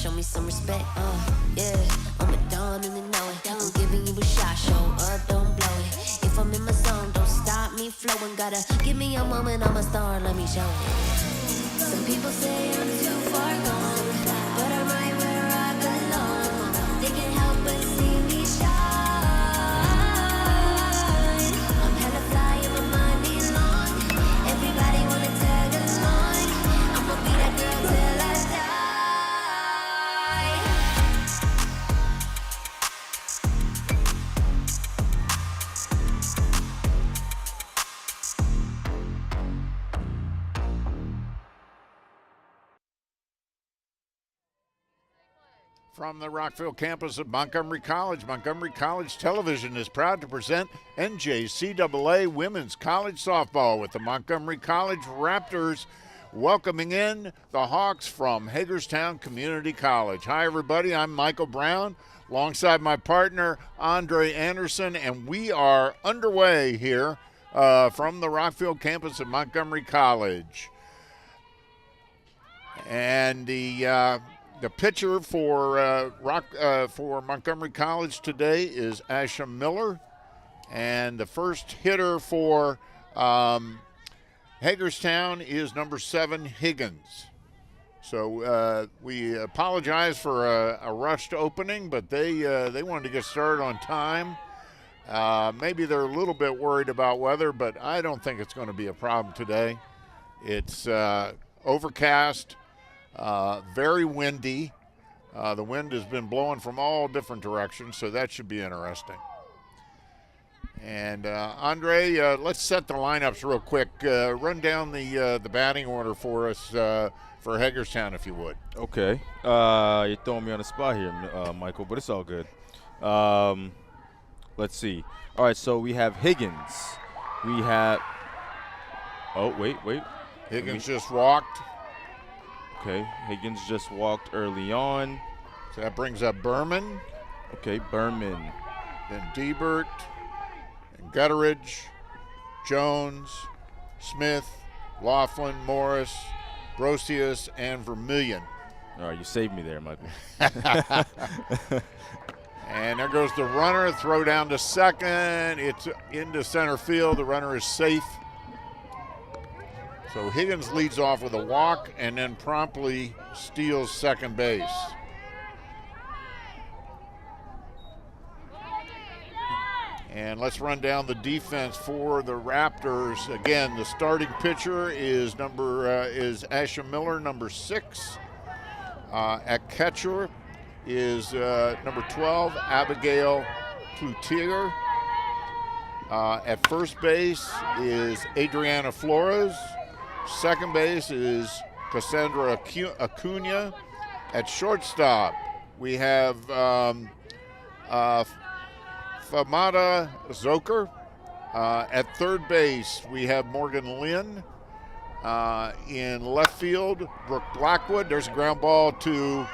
show me some respect. Yeah, I'm a dawn and you know it. I'm giving you a shot, show up, don't blow it. If I'm in my zone, don't stop me flowing. Gotta give me a moment, I'm a star, let me show it. Some people say I'm too far gone, but I'm right where I belong. They can't help but see me shine. I'm hella fly and my mind be long. Everybody wanna tag along. I'ma be that girl till I die. From the Rockville campus of Montgomery College Television is proud to present NJCAA Women's College Softball with the Montgomery College Raptors welcoming in the Hawks from Hagerstown Community College. Hi, everybody. I'm Michael Brown alongside my partner, Andre Anderson, and we are underway here from the Rockville campus of Montgomery College. And the pitcher for Montgomery College today is Asha Miller, and the first hitter for Hagerstown is number 7, Higgins. So we apologize for a rushed opening, but they wanted to get started on time. Maybe they're a little bit worried about weather, but I don't think it's going to be a problem today. It's overcast. Very windy. The wind has been blowing from all different directions, so that should be interesting. And Andre, let's set the lineups real quick. Run down the batting order for us for Hagerstown, if you would. Okay. You're throwing me on the spot here, Michael, but it's all good. Let's see. All right, so we have Higgins. We have – oh, wait. Higgins just walked. Okay, Higgins just walked early on. So that brings up Berman. Okay, Berman. Then Diebert, and Gutteridge, Jones, Smith, Laughlin, Morris, Brosius, and Vermillion. All right, you saved me there, Michael. And there goes the runner, throw down to second. It's into center field. The runner is safe. So Higgins leads off with a walk and then promptly steals second base. And let's run down the defense for the Raptors. Again, the starting pitcher is Asha Miller, number 6. At catcher is number 12, Abigail Cloutier. At first base is Adriana Flores. Second base is Cassandra Acuna. At shortstop, we have Famada Zoker. At third base, we have Morgan Lynn. In left field, Brooke Blackwood. There's a ground ball to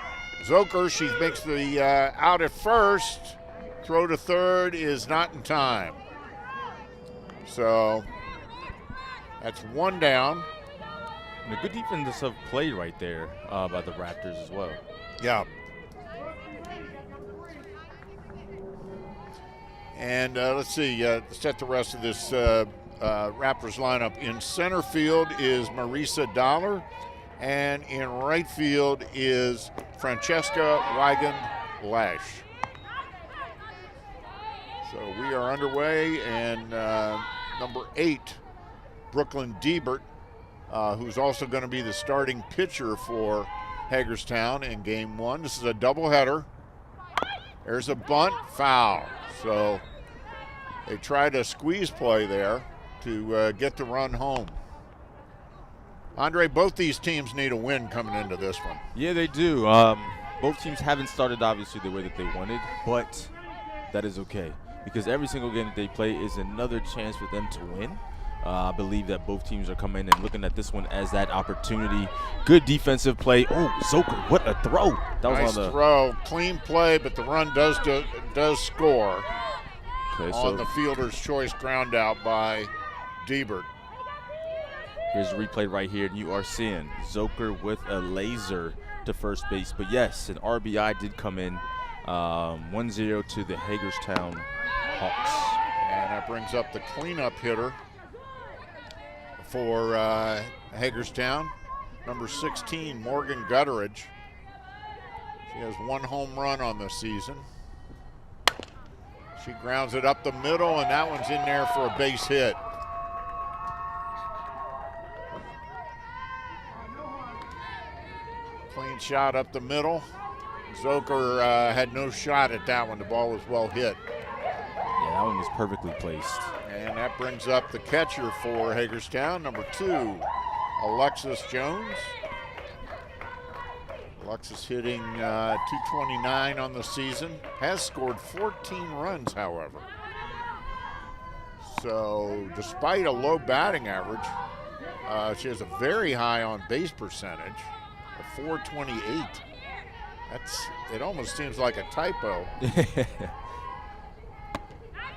Zoker. She makes the out at first. Throw to third is not in time. So that's one down. And a good defensive play right there by the Raptors as well. Yeah. And let's see, set the rest of this Raptors lineup. In center field is Marisa Dollar, and in right field is Francesca Weigand-Lash. So we are underway, and number 8, Brooklyn Diebert, who's also going to be the starting pitcher for Hagerstown in game 1. This is a doubleheader. There's a bunt, foul. So they tried a squeeze play there to get the run home. Andre, both these teams need a win coming into this one. Yeah, they do. Both teams haven't started, obviously, the way that they wanted, but that is okay because every single game that they play is another chance for them to win. I believe that both teams are coming and looking at this one as that opportunity. Good defensive play. Oh, Zoker, what a throw. That was nice throw. Clean play, but the run does score on the fielder's choice ground out by Diebert. Here's a replay right here, and you are seeing Zoker with a laser to first base. But yes, an RBI did come in, 1-0 to the Hagerstown Hawks. And that brings up the cleanup hitter for Hagerstown, number 16, Morgan Gutteridge. She has 1 home run on the season. She grounds it up the middle, and that one's in there for a base hit. Clean shot up the middle. Zoker had no shot at that one. The ball was well hit. Yeah, that one was perfectly placed. And that brings up the catcher for Hagerstown, number 2, Alexis Jones. Alexis hitting 229 on the season, has scored 14 runs, however. So despite a low batting average, she has a very high on base percentage of 428. It almost seems like a typo.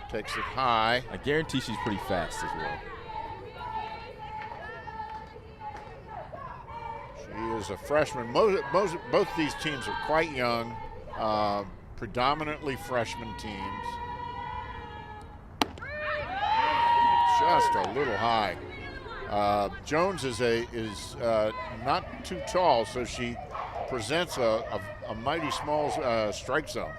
Takes it high. I guarantee she's pretty fast as well. She is a freshman. Both these teams are quite young, predominantly freshman teams. Just a little high. Jones is not too tall, so she presents a mighty small strike zone.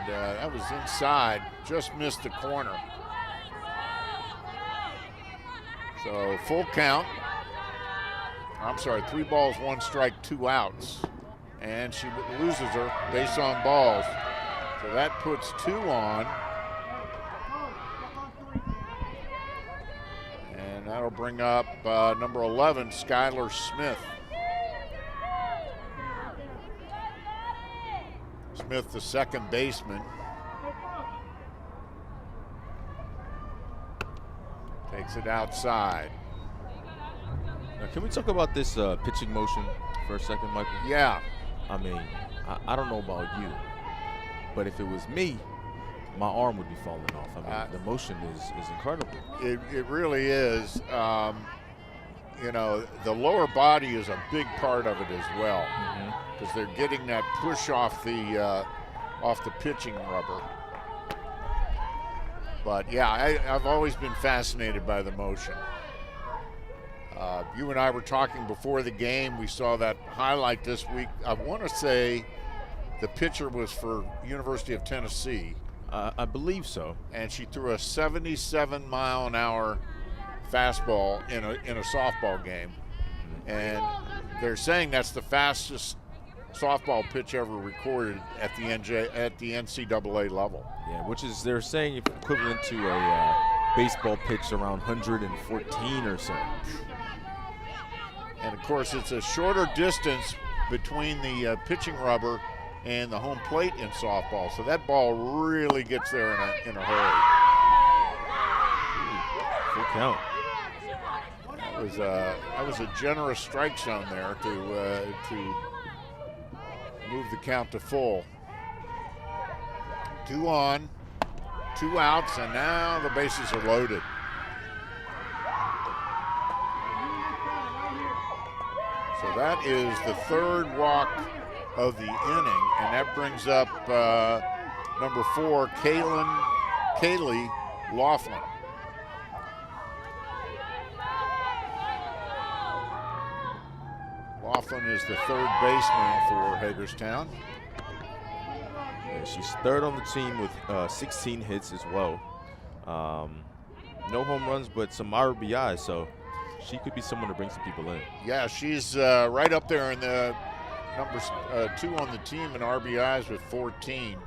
That was inside, just missed the corner. So full count. I'm sorry, 3 balls, 1 strike, 2 outs. And she loses her base on balls. So that puts 2 on. And that'll bring up number 11, Skylar Smith. Smith, the second baseman. Takes it outside. Now, can we talk about this pitching motion for a second, Michael? Yeah. I mean, I don't know about you, but if it was me, my arm would be falling off. I mean, the motion is incredible. It really is. You know, the lower body is a big part of it as well, because they're getting that push off the pitching rubber. But yeah, I've always been fascinated by the motion. You and I were talking before the game. We saw that highlight this week. I want to say the pitcher was for University of Tennessee. I believe so. And she threw a 77-mile-an-hour fastball in a softball game. And they're saying that's the fastest softball pitch ever recorded at the NCAA level. Yeah, which is, they're saying, equivalent to a baseball pitch around 114 or so. And of course, it's a shorter distance between the pitching rubber and the home plate in softball, so that ball really gets there in a hurry. Full count. That was a generous strike zone there to move the count to full. 2 on, 2 outs, and now the bases are loaded. So that is the 3rd walk of the inning, and that brings up number 4, Kaylee Laughlin. Laughlin is the 3rd baseman for Hagerstown. Yeah, she's 3rd on the team with 16 hits as well. No home runs, but some RBIs, so she could be someone to bring some people in. Yeah, she's right up there in the numbers 2 on the team in RBIs with 14.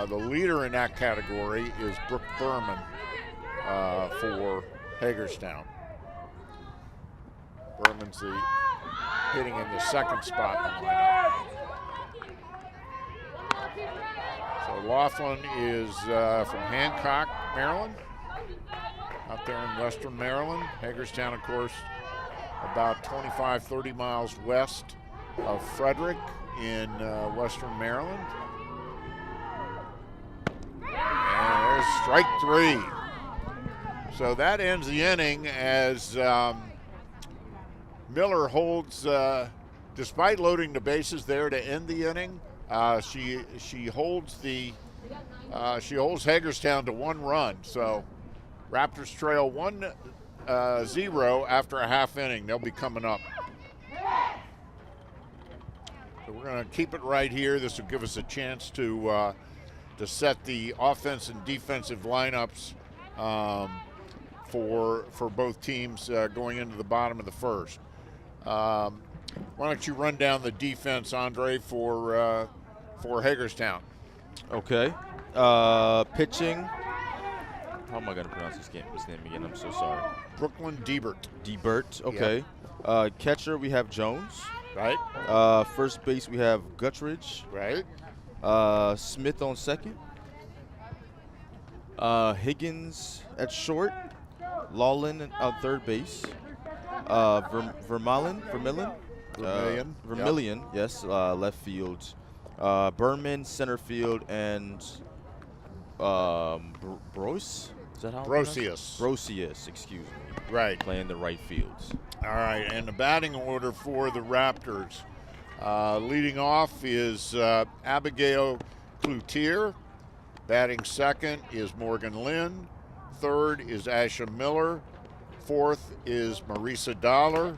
The leader in that category is Brooke Berman for Hagerstown. Berman's hitting in the 2nd spot in the lineup. So Laughlin is from Hancock, Maryland, out there in western Maryland. Hagerstown, of course, about 25, 30 miles west of Frederick in western Maryland. And there's strike 3. So that ends the inning as Miller holds, despite loading the bases there to end the inning, she holds Hagerstown to 1 run. So Raptors trail 1-0 after a half inning. They'll be coming up. So we're going to keep it right here. This will give us a chance to set the offense and defensive lineups for both teams going into the bottom of the first. Why don't you run down the defense, Andre, for Hagerstown? Okay. Pitching. How am I going to pronounce his name again? I'm so sorry. Brooklyn Diebert. Diebert, okay. Yep. Catcher, we have Jones. Right. First base, we have Guttridge. Right. Smith on second. Higgins at short. Lawlin on third base. Vermillion, yes, left field. Berman, center field, and Broce? Is that how? Brocius, excuse me. Right. Playing the right fields. All right, and the batting order for the Raptors. Leading off is Abigail Cloutier. Batting second is Morgan Lynn. Third is Asha Miller. Fourth is Marisa Dollar.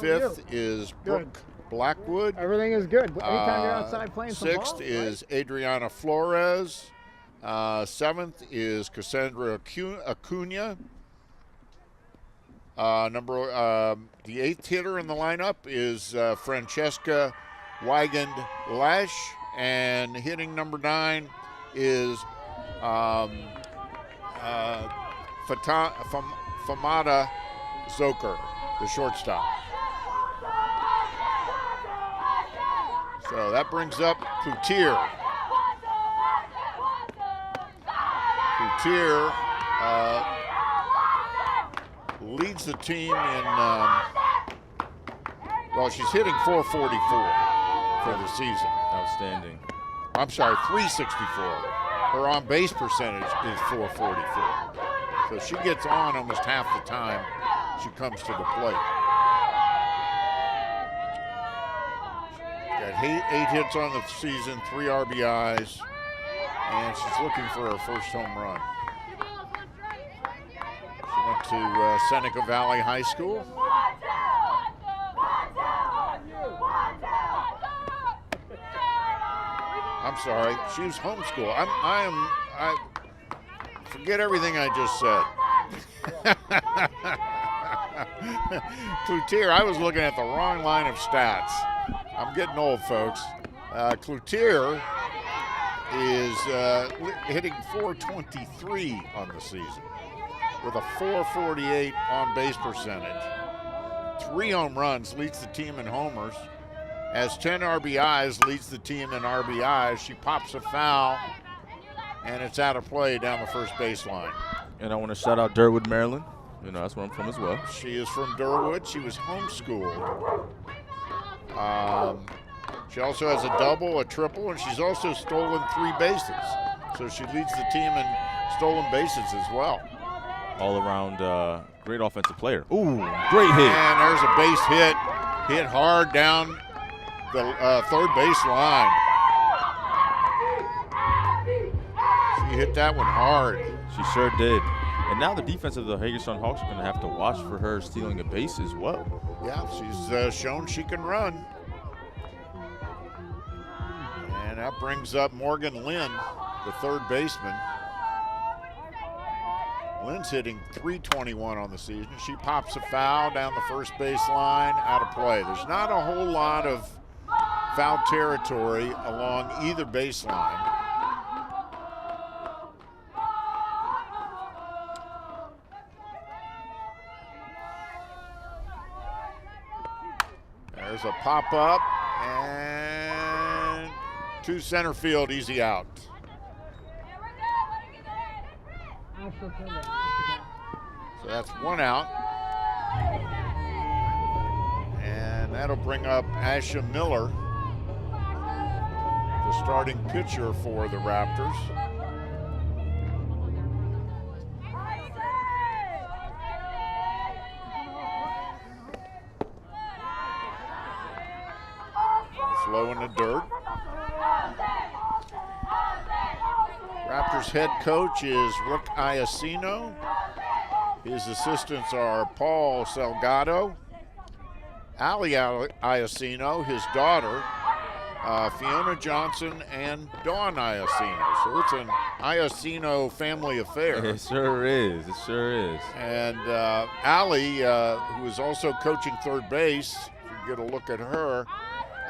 Fifth is Brooke Blackwood. Everything is good. Anytime you're outside playing some Sixth ball, is Adriana Flores. Seventh is Cassandra Acuna. The eighth hitter in the lineup is Francesca Weigand Lash, and hitting number 9 is Famada Zoker, the shortstop. So that brings up Cloutier. Cloutier leads the team in, she's hitting 444 for the season. Outstanding. I'm sorry, 364. Her on-base percentage is 444. So she gets on almost half the time she comes to the plate. Got 8 hits on the season, 3 RBIs, and she's looking for her first home run. She went to Seneca Valley High School. I'm sorry, she was homeschooled. I forget everything I just said. Cloutier, I was looking at the wrong line of stats. I'm getting old, folks. Cloutier is hitting 423 on the season with a 448 on-base percentage. 3 home runs, leads the team in homers. Has 10 RBIs, leads the team in RBIs. She pops a foul, and it's out of play down the first baseline. And I want to shout out Durwood, Maryland. You know, that's where I'm from as well. She is from Durwood. She was homeschooled. She also has a double, a triple, and she's also stolen 3 bases. So she leads the team in stolen bases as well. All around great offensive player. Ooh, great hit. And there's a base hit. Hit hard down the third base line. She hit that one hard. She sure did. And now the defense of the Hagerstown Hawks are going to have to watch for her stealing a base as well. Yeah, she's shown she can run. And that brings up Morgan Lynn, the third baseman. Lynn's hitting 321 on the season. She pops a foul down the first base line, out of play. There's not a whole lot of foul territory along either baseline. There's a pop-up, and to center field, easy out. So that's 1 out. And that'll bring up Asha Miller, the starting pitcher for the Raptors. low in the dirt. Raptors head coach is Rick Iacino. His assistants are Paul Salgado, Ali Iacino, his daughter, Fiona Johnson, and Dawn Iacino. So it's an Iacino family affair. It sure is. It sure is. And Ali, who is also coaching third base, if you get a look at her,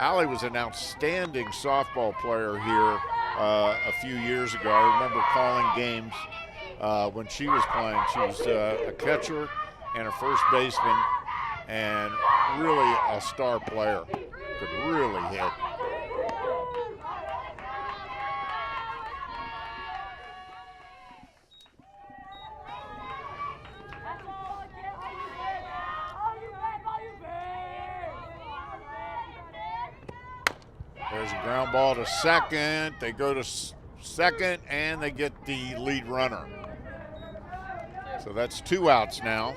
Ali was an outstanding softball player here a few years ago. I remember calling games when she was playing. She was a catcher and a first baseman, and really a star player. Could really hit. There's a ground ball to second. They go to second, and they get the lead runner. So that's 2 outs now.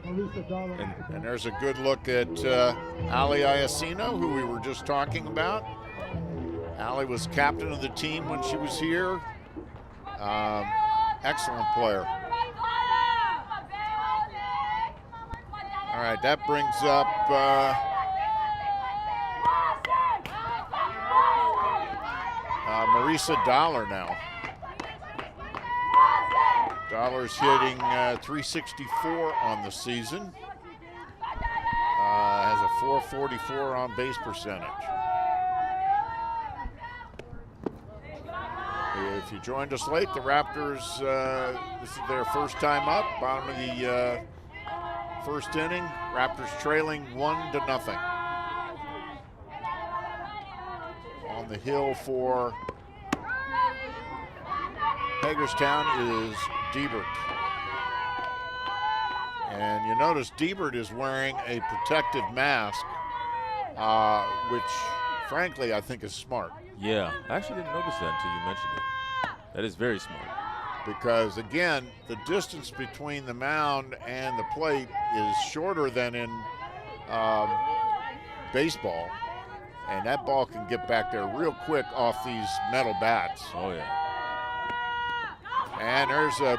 And there's a good look at Ali Iacino, who we were just talking about. Ali was captain of the team when she was here. Excellent player. All right, that brings up Marisa Dollar now. Dollar's hitting 364 on the season. Has a 444 on base percentage. If you joined us late, the Raptors, this is their first time up, bottom of the first inning. Raptors trailing 1-0. On the hill for Hagerstown is Diebert. And you notice Diebert is wearing a protective mask, which frankly I think is smart. Yeah, I actually didn't notice that until you mentioned it. That is very smart. Because again, the distance between the mound and the plate is shorter than in baseball. And that ball can get back there real quick off these metal bats. Oh, yeah. And there's a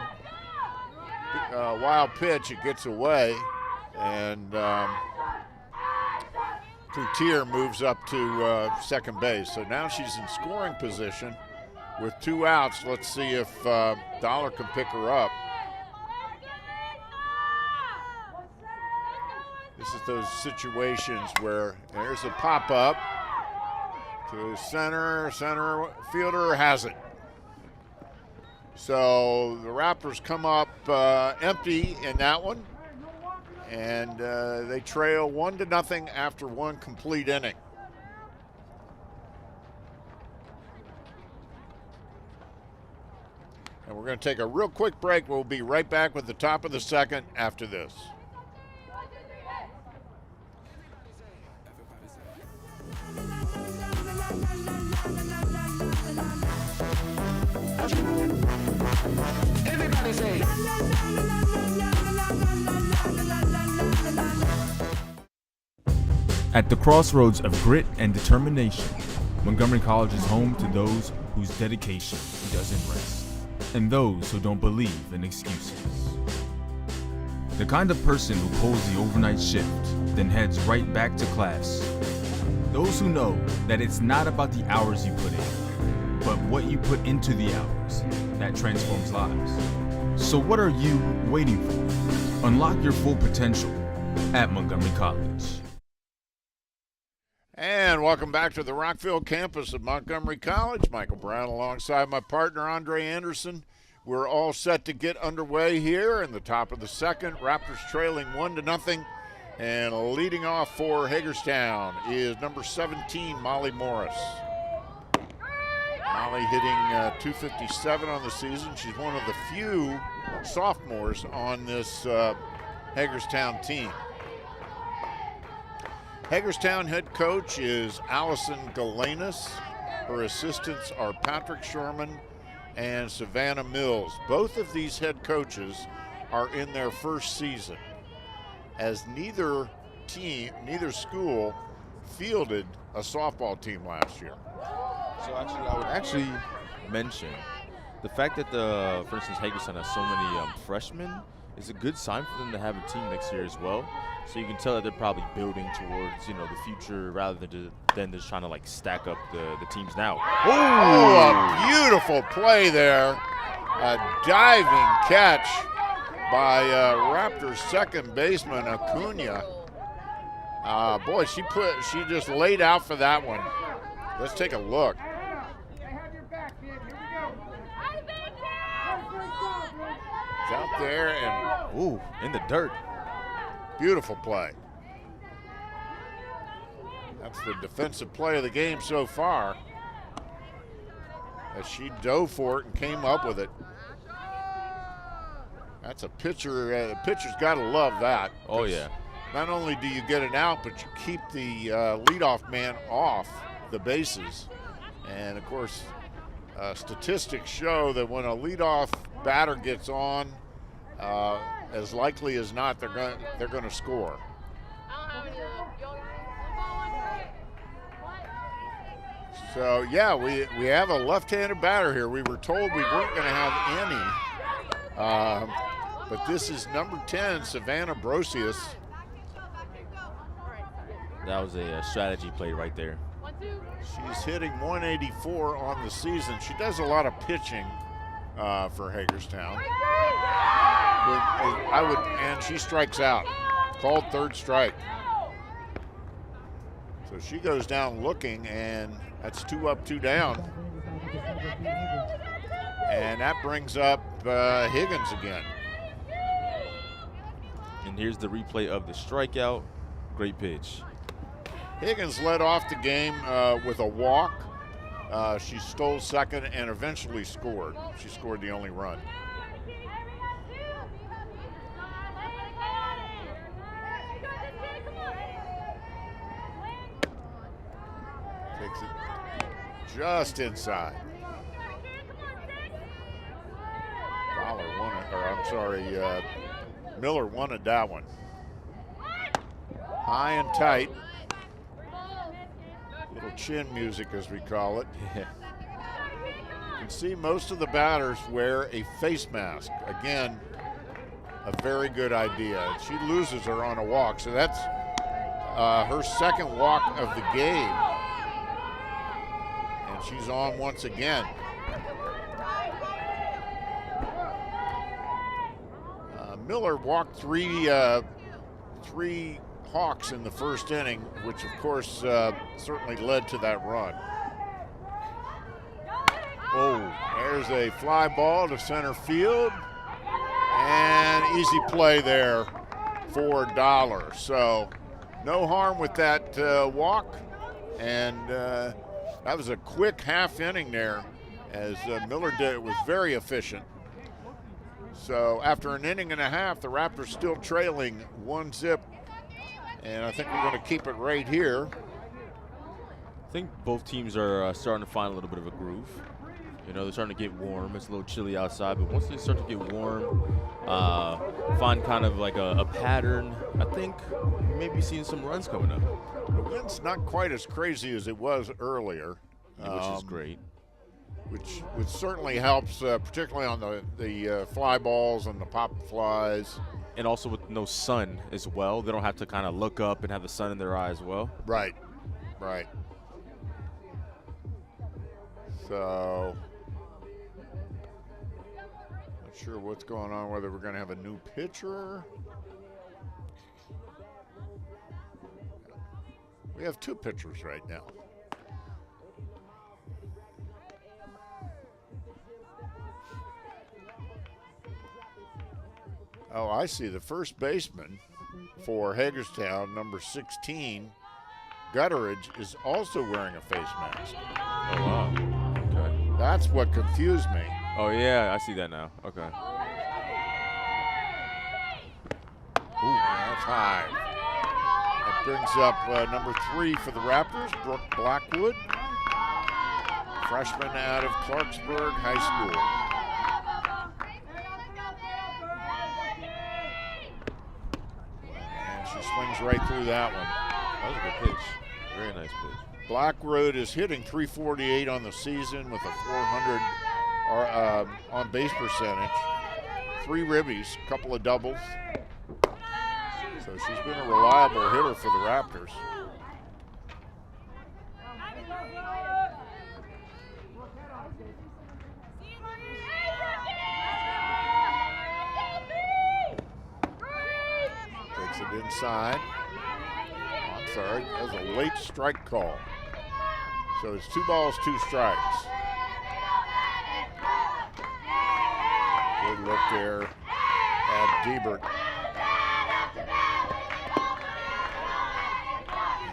wild pitch. It gets away. And Coutier moves up to second base. So now she's in scoring position with 2 outs. Let's see if Dollar can pick her up. This is those situations where there's a pop-up to center fielder has it. So the Raptors come up empty in that one, and they trail 1-0 after 1 complete inning. And we're going to take a real quick break. We'll be right back with the top of the second after this. Everybody say. At the crossroads of grit and determination, Montgomery College is home to those whose dedication doesn't rest, and those who don't believe in excuses. The kind of person who pulls the overnight shift, then heads right back to class. Those who know that it's not about the hours you put in, but what you put into the hours that transforms lives. So what are you waiting for? Unlock your full potential at Montgomery College. And welcome back to the Rockville campus of Montgomery College. Michael Brown alongside my partner Andre Anderson. We're all set to get underway here in the top of the second. Raptors trailing 1-0. And leading off for Hagerstown is number 17, Molly Morris. Molly hitting 257 on the season. She's one of the few sophomores on this Hagerstown team. Hagerstown head coach is Allison Galanis. Her assistants are Patrick Sherman and Savannah Mills. Both of these head coaches are in their first season, as neither school fielded a softball team last year. So actually, I would actually mention the fact that for instance, Hagerstown has so many freshmen is a good sign for them to have a team next year as well. So you can tell that they're probably building towards, the future rather than just trying to like stack up the teams now. Oh, a beautiful play there. A diving catch by Raptors second baseman Acuna. Boy, she just laid out for that one. Let's take a look. It's out there and Ooh, in the dirt. beautiful play. That's the defensive play of the game so far, as she dove for it and came up with it. That's a pitcher. The pitcher's got to love that. Oh yeah. Not only do you get it out, but you keep the leadoff man off the bases. And of course, statistics show that when a leadoff batter gets on, as likely as not, they're going to score. So yeah, we have a left-handed batter here. We were told we weren't going to have any, but this is number 10, Savannah Brosius. That was a strategy play right there. She's hitting 184 on the season. She does a lot of pitching for Hagerstown. And she strikes out. Called third strike. So she goes down looking, and that's 2 up, 2 down. And that brings up Higgins again. And here's the replay of the strikeout. Great pitch. Higgins led off the game with a walk. She stole second and eventually scored. She scored the only run. Takes it just inside. Miller wanted that one. High and tight. Little chin music, as we call it. You can see most of the batters wear a face mask. Again, a very good idea. She loses her on a walk, so that's her second walk of the game. And she's on once again. Miller walked three Hawks in the first inning, which of course certainly led to that run. Oh, there's a fly ball to center field, and easy play there for Dollar. So no harm with that walk, and that was a quick half inning there, as Miller did. It was very efficient. So after an inning and a half, the Raptors still trailing 1-0. And I think we're going to keep it right here. I think both teams are starting to find a little bit of a groove. They're starting to get warm. It's a little chilly outside, but once they start to get warm, find kind of like a pattern, I think maybe seeing some runs coming up. The wind's not quite as crazy as it was earlier. Which is great. Which certainly helps, particularly on the fly balls and the pop flies. And also with no sun as well. They don't have to kind of look up and have the sun in their eye as well. Right. So, not sure what's going on, whether we're going to have a new pitcher. We have 2 pitchers right now. Oh, I see. The first baseman for Hagerstown, number 16, Gutteridge, is also wearing a face mask. Oh, wow. Okay. That's what confused me. Oh, yeah, I see that now. Okay. Ooh, that's high. That brings up number 3 for the Raptors, Brooke Blackwood, freshman out of Clarksburg High School. Swings right through that one. That was a good pitch. Very nice pitch. Blackwood is hitting .348 on the season with a .400 on base percentage. 3 ribbies, a couple of doubles. So she's been a reliable hitter for the Raptors. Takes it inside. I'm sorry, that was a late strike call. So it's 2 balls, 2 strikes. Good look there at Diebert.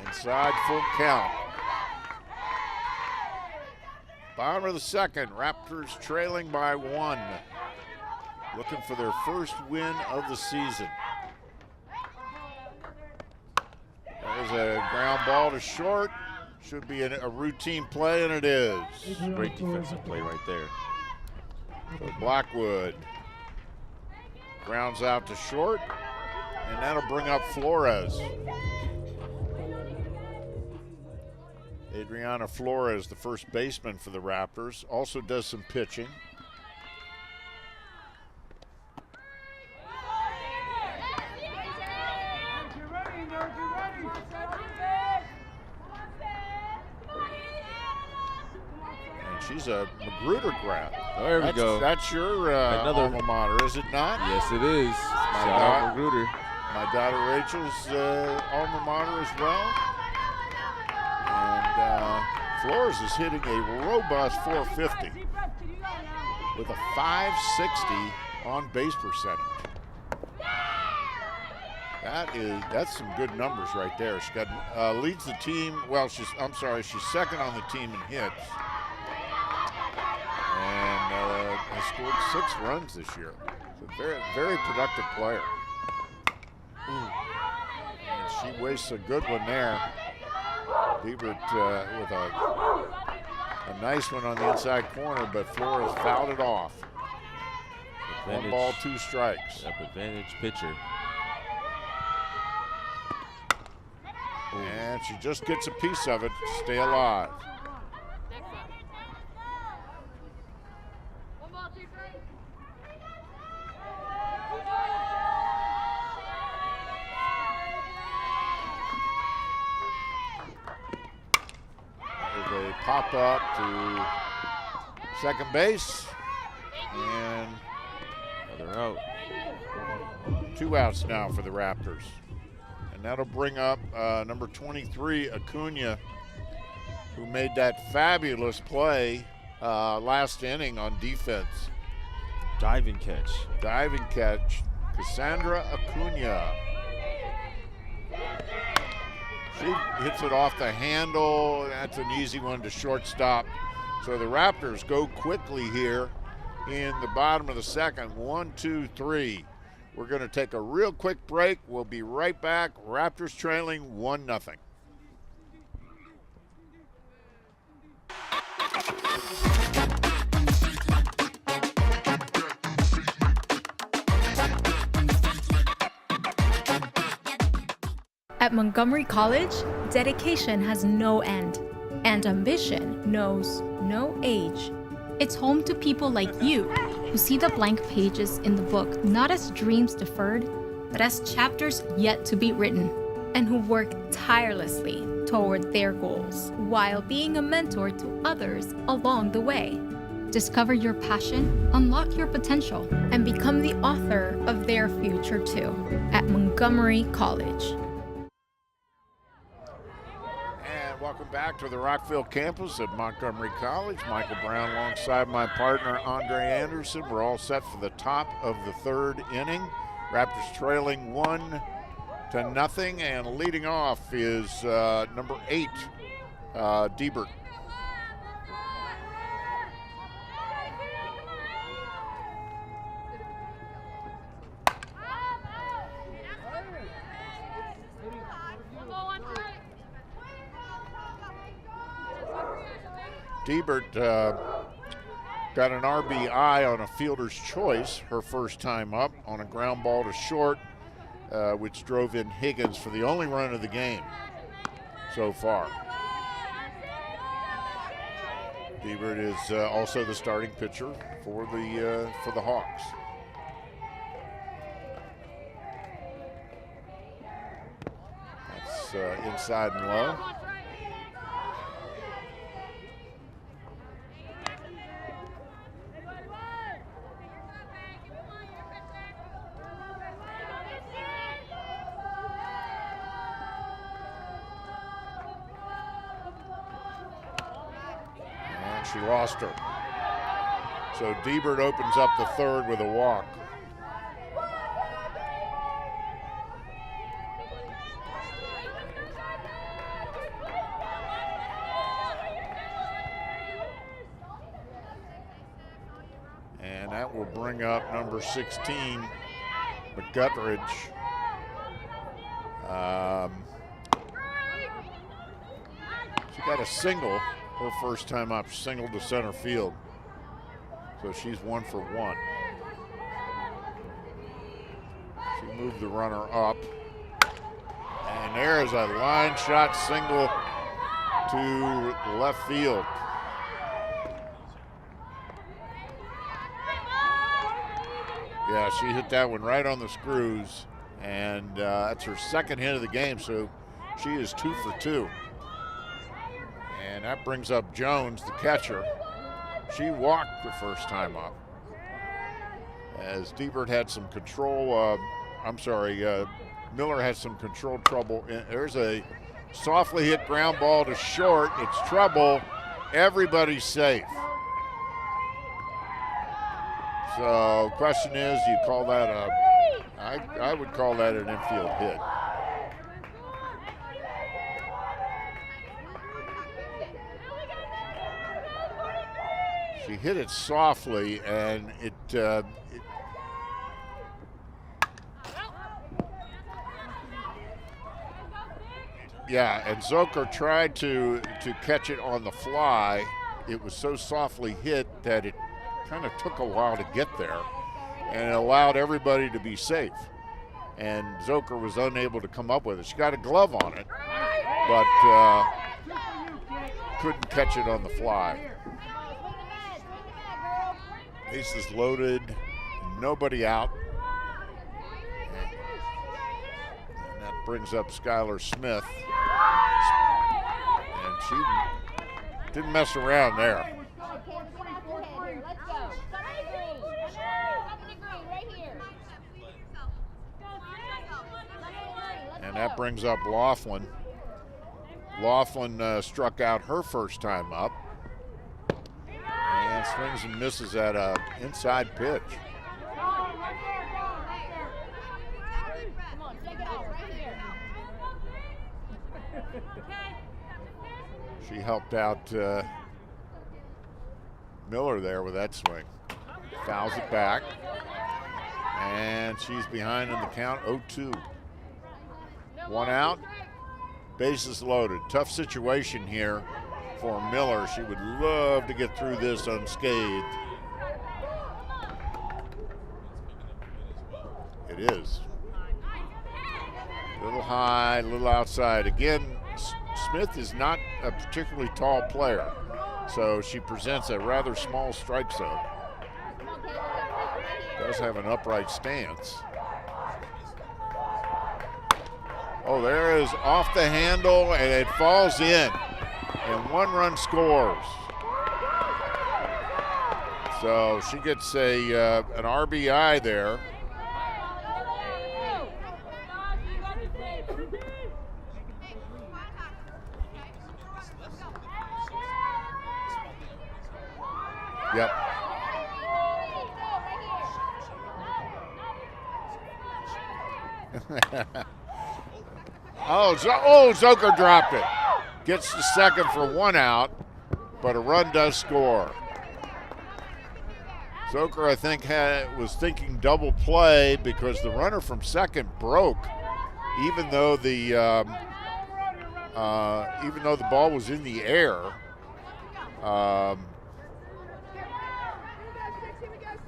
Inside, full count. Bottom of the second, Raptors trailing by 1. Looking for their first win of the season. There's a ground ball to short. Should be a routine play, and it is. Great defensive play right there. So Blackwood grounds out to short, and that'll bring up Flores. Adriana Flores, the first baseman for the Raptors, also does some pitching. She's a Magruder grad. Oh, there we go. That's your alma mater, is it not? Yes, it is. Shout out Magruder. My daughter Rachel's alma mater as well. And Flores is hitting a robust .450 with a .560 on base percentage. That's some good numbers right there. She got leads the team. Well, she's second on the team in hits. And has scored 6 runs this year. She's a very, very productive player. And she wastes a good one there. Liebert with a nice one on the inside corner, but Flores fouled it off. Advantage, 1 ball, 2 strikes. Yep, advantage pitcher. And she just gets a piece of it to stay alive. They pop up to second base, and Another out. 2 outs now for the Raptors. And that'll bring up number 23, Acuna, who made that fabulous play last inning on defense. Diving catch. Diving catch, Cassandra Acuna. She hits it off the handle. That's an easy one to shortstop. So the Raptors go quickly here in the bottom of the second. 1, 2, 3. We're going to take a real quick break. We'll be right back. Raptors trailing 1-0. At Montgomery College, dedication has no end, and ambition knows no age. It's home to people like you who see the blank pages in the book not as dreams deferred, but as chapters yet to be written, and who work tirelessly toward their goals while being a mentor to others along the way. Discover your passion, unlock your potential, and become the author of their future too at Montgomery College. Welcome back to the Rockville campus at Montgomery College. Michael Brown alongside my partner Andre Anderson. We're all set for the top of the 3rd inning. Raptors trailing 1-0, and leading off is number 8, Diebert. Diebert got an RBI on a fielder's choice, her first time up, on a ground ball to short, which drove in Higgins for the only run of the game. so far. Diebert is also the starting pitcher for the Hawks. That's inside and low. She lost her. So Diebert opens up the third with a walk. And that will bring up number 16, McGutteridge. She got a single. Her first time up, single to center field. So she's 1 for 1. She moved the runner up. And there is a line shot single to left field. Yeah, she hit that one right on the screws. And that's her second hit of the game, so she is 2 for 2. And that brings up Jones, the catcher. She walked the first time up. As Diebert had some control, Miller had some control trouble. There's a softly hit ground ball to short. It's trouble. Everybody's safe. So question is, you call that I would call that an infield hit. She hit it softly, and and Zucker tried to catch it on the fly. It was so softly hit that it kind of took a while to get there, and it allowed everybody to be safe. And Zucker was unable to come up with it. She got a glove on it, but couldn't catch it on the fly. Bases loaded, nobody out. And that brings up Skylar Smith. And she didn't mess around there. And that brings up Laughlin. Laughlin struck out her first time up. And swings and misses at an inside pitch. She helped out Miller there with that swing. Fouls it back. And she's behind in the count, 0-2. 1 out, bases loaded. Tough situation here for Miller. She would love to get through this unscathed. It is. A little high, a little outside. Again, Smith is not a particularly tall player, so she presents a rather small strike zone. Does have an upright stance. Oh, there is off the handle, and it falls in. And 1 run scores. So she gets an RBI there. Yep. Zucker dropped it. Gets the second for 1 out, but a run does score. Zucker, I think, was thinking double play because the runner from second broke, even though the ball was in the air.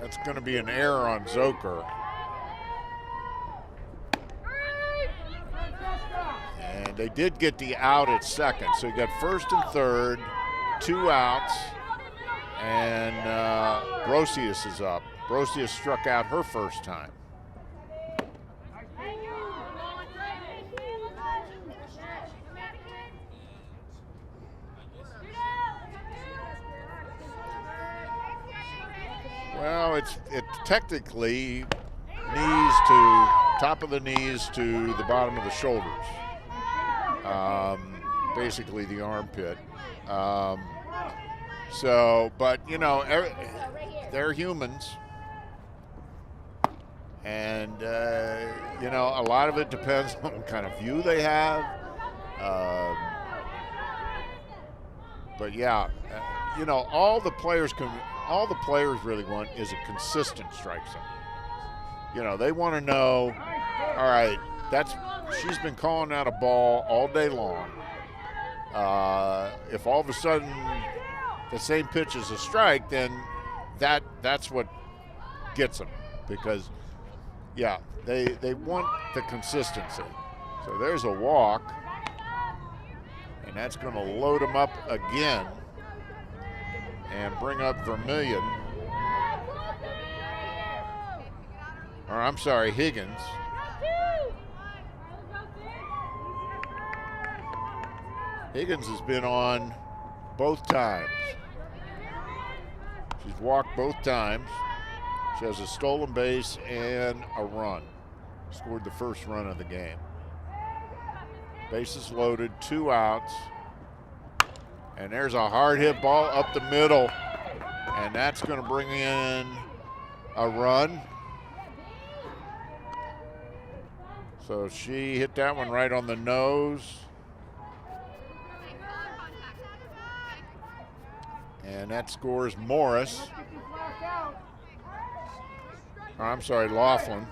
That's going to be an error on Zucker. And And they did get the out at second. So you got first and third, 2 outs, and Brosius is up. Brosius struck out her first time. Well, it's technically top of the knees to the bottom of the shoulders. Basically the armpit. But you know, they're humans. And, you know, a lot of it depends on what kind of view they have. But yeah, you know, all the players really want is a consistent strike zone. You know, they want to know, all right, she's been calling out a ball all day long. If all of a sudden the same pitch is a strike, then that's what gets them, because yeah, they want the consistency. So there's a walk, and that's going to load them up again and bring up Vermillion. Or I'm sorry, Higgins. Higgins has been on both times. She's walked both times. She has a stolen base and a run. Scored the first run of the game. Bases loaded, 2 outs. And there's a hard hit ball up the middle. And that's going to bring in a run. So she hit that one right on the nose. And that scores Morris. Oh, I'm sorry, Laughlin.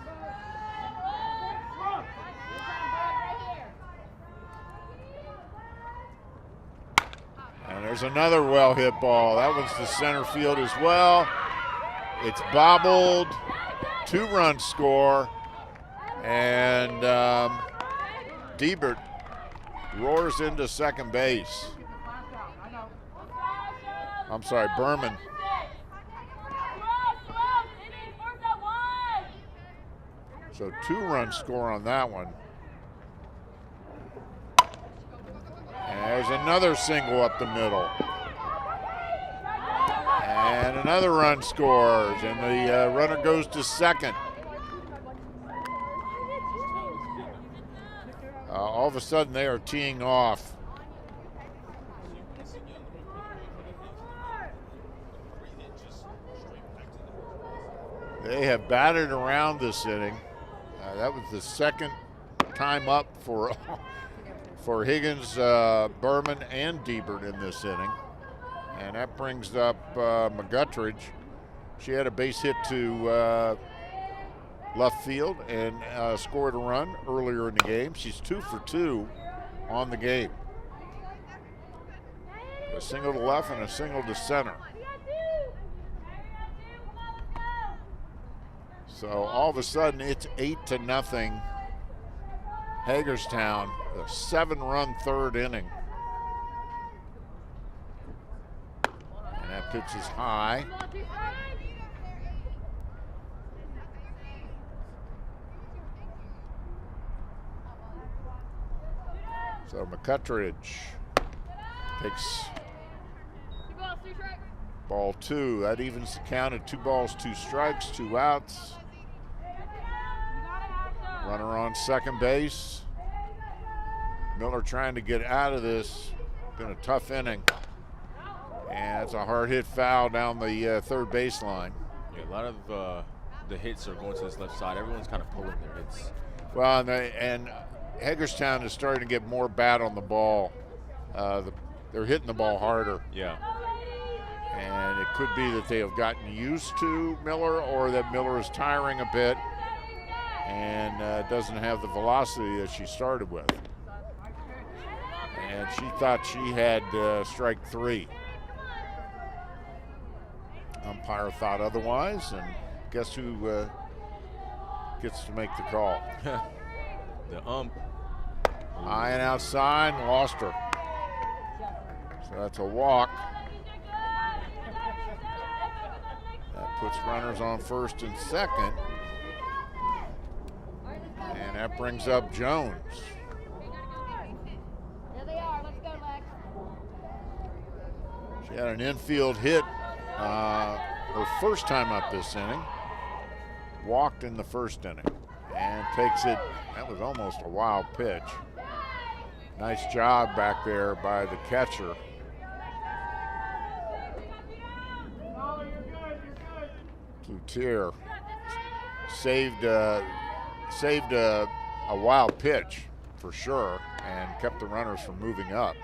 And there's another well-hit ball. That one's to center field as well. It's bobbled. 2-run score. And Diebert roars into second base. I'm sorry, Berman. So 2-run score on that one. And there's another single up the middle. And another run scores, and the runner goes to second. All of a sudden they are teeing off. They have batted around this inning. That was the second time up for Higgins, Berman, and Diebert in this inning. And that brings up McGuttridge. She had a base hit to left field and scored a run earlier in the game. She's 2 for 2 on the game. A single to left and a single to center. So all of a sudden it's 8-0 Hagerstown, a 7-run third inning. And that pitch is high. So McCuttridge takes ball 2. That evens the count at 2 balls, 2 strikes, 2 outs. Runner on second base. Miller trying to get out of this. Been a tough inning. And it's a hard hit foul down the third baseline. Yeah, a lot of the hits are going to this left side. Everyone's kind of pulling their hits. Well, and Hagerstown is starting to get more bat on the ball. They're hitting the ball harder. Yeah. And it could be that they have gotten used to Miller, or that Miller is tiring a bit and doesn't have the velocity that she started with. And she thought she had strike 3. Umpire thought otherwise, and guess who gets to make the call? The ump High and outside, lost her. So that's a walk. That puts runners on first and second. And that brings up Jones. There they are. Let's go, Lex. She had an infield hit her first time up this inning. Walked in the first inning and takes it. That was almost a wild pitch. Nice job back there by the catcher. Cloutier saved a wild pitch for sure and kept the runners from moving up.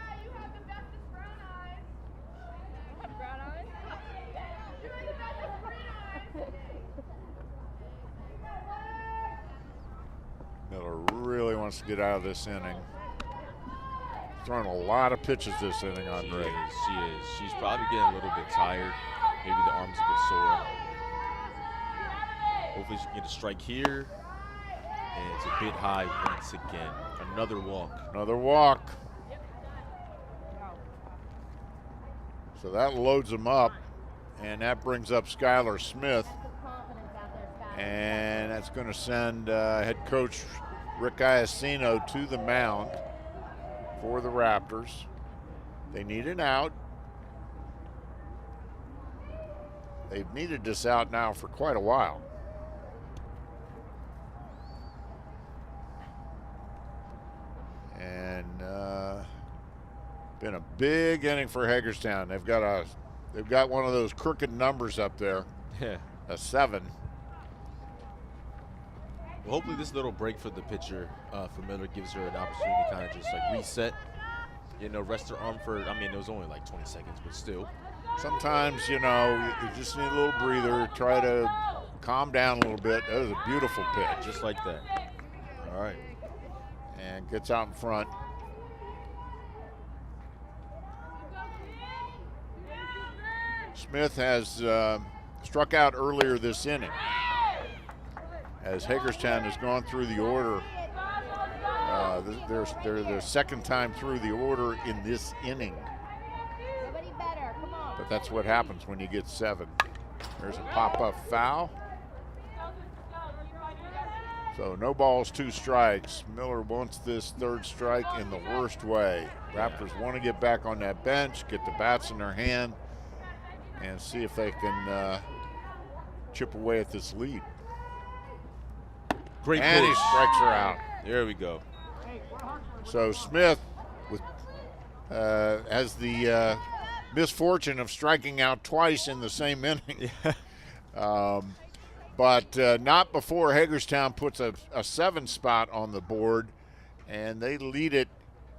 Miller really wants to get out of this inning. Throwing a lot of pitches this inning, Andre. She is. She's probably getting a little bit tired. Maybe the arm's a bit sore. Hopefully she can get a strike here. And it's a bit high once again. Another walk. Another walk. So that loads them up. And that brings up Skylar Smith. And that's going to send head coach Rick Iacino to the mound for the Raptors. They need an out. They've needed this out now for quite a while. And been a big inning for Hagerstown. They've got one of those crooked numbers up there. Yeah. A 7. Well, hopefully this little break for the pitcher for Miller gives her an opportunity to kind of just like reset, rest her arm for, it was only like 20 seconds, but still. Sometimes, you just need a little breather, try to calm down a little bit. That was a beautiful pitch. Just like that. All right. And gets out in front. Smith has struck out earlier this inning. As Hagerstown has gone through the order, they're the second time through the order in this inning. But that's what happens when you get 7. There's a pop-up foul. So no balls, 2 strikes. Miller wants this 3rd strike in the worst way. Raptors want to get back on that bench, get the bats in their hand, and see if they can chip away at this lead. Great and pitch. He strikes her out. There we go. So Smith has the misfortune of striking out twice in the same inning. Yeah. But not before Hagerstown puts a 7 spot on the board, and they lead it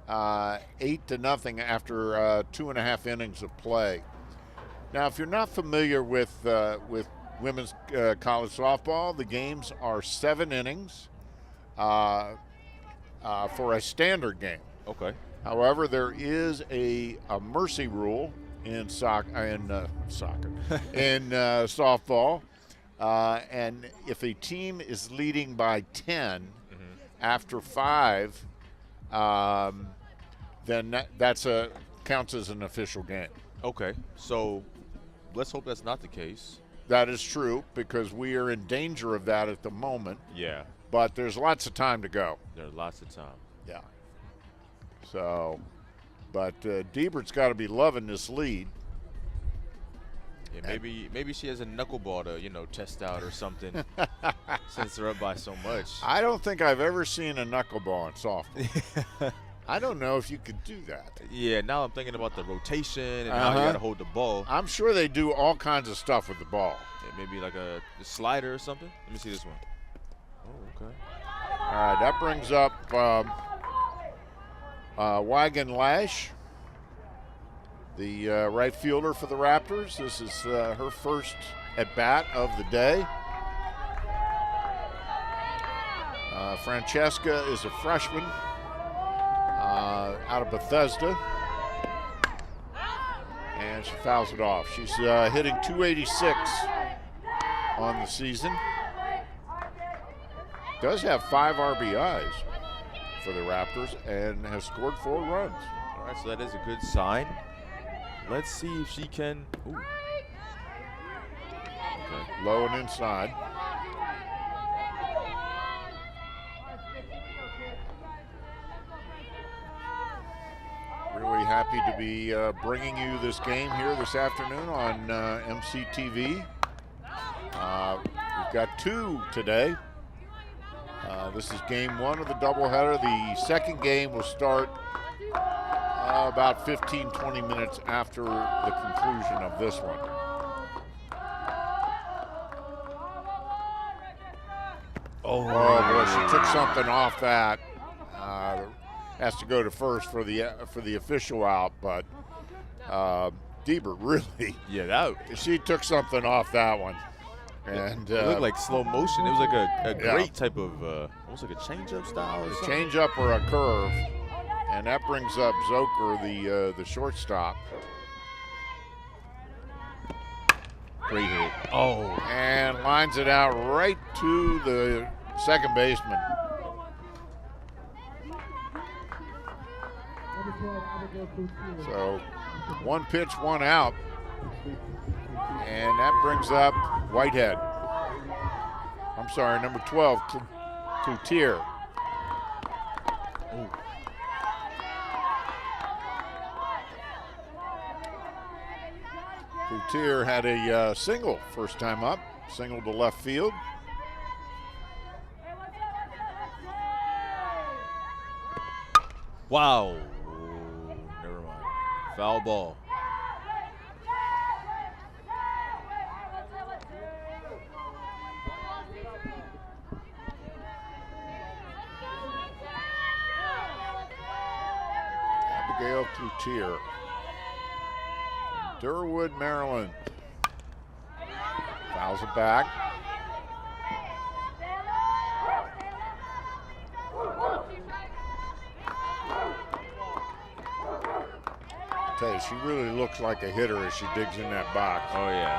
8-0 after 2.5 innings of play. Now, if you're not familiar with women's college softball, the games are 7 innings for a standard game. Okay. However, there is a mercy rule in softball. And if a team is leading by 10 after 5, then that's counts as an official game. Okay, so let's hope that's not the case. That is true, because we are in danger of that at the moment. Yeah. But there's lots of time to go. There's lots of time. Yeah. So, but Diebert's got to be loving this lead. Yeah, maybe she has a knuckleball to, test out or something since they're up by so much. I don't think I've ever seen a knuckleball in softball. I don't know if you could do that. Yeah, now I'm thinking about the rotation and how you got to hold the ball. I'm sure they do all kinds of stuff with the ball. Yeah, maybe like a slider or something. Let me see this one. Oh, okay. All right, that brings up Wagon Lash, the right fielder for the Raptors. This is her first at-bat of the day. Francesca is a freshman out of Bethesda, and she fouls it off. She's hitting .286 on the season. Does have 5 RBIs for the Raptors and has scored 4 runs. All right, so that is a good sign. Let's see if she can. Ooh. Okay. Low and inside. Really happy to be bringing you this game here this afternoon on MCTV. We've got 2 today. This is game 1 of the doubleheader. The second game will start about 15-20 minutes after the conclusion of this one. Oh boy, she took something off that. Has to go to first for the official out, but Dieber really, she took something off that one, and it looked like slow motion. It was like a great type of almost like a change-up style. A change-up or a curve, and that brings up Zoker, the shortstop. Great hit. Oh, and lines it out right to the second baseman. So 1 pitch, 1 out. And that brings up Whitehead. I'm sorry, number 12, Cloutier. Cloutier had a single first time up, single to left field. wow. Never mind. Foul ball. Abigail Cloutier. Durwood, Maryland. Fouls it back. I tell you, she really looks like a hitter as she digs in that box. Oh yeah.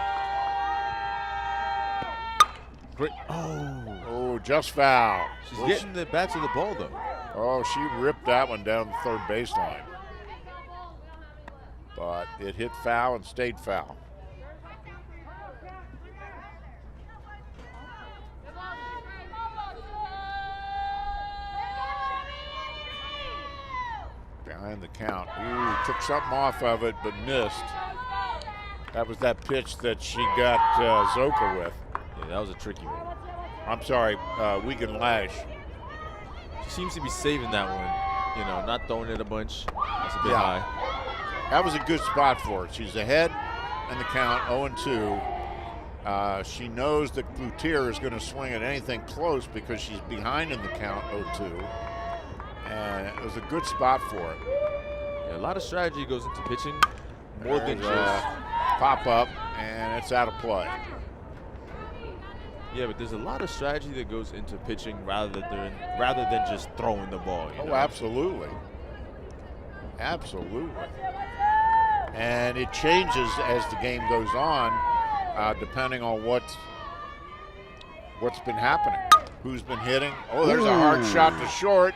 Great. Oh, just foul. She's getting the bat to the ball though. Oh, she ripped that one down the third baseline. But it hit foul and stayed foul. Behind the count. Ooh, took something off of it but missed. That was that pitch that she got Zoker with. Yeah, that was a tricky one. I'm sorry, Wiegand Lash. She seems to be saving that one. You know, not throwing it a bunch. That's a bit high. That was a good spot for her. She's ahead in the count, 0-2. She knows that Cloutier is going to swing at anything close because she's behind in the count, 0-2. And it was a good spot for her. Yeah, a lot of strategy goes into pitching, more than just pop up, and it's out of play. Yeah, but there's a lot of strategy that goes into pitching rather than just throwing the ball. You know? Absolutely. Absolutely. And it changes as the game goes on, depending on what's been happening. Who's been hitting. Oh, there's a hard shot to short,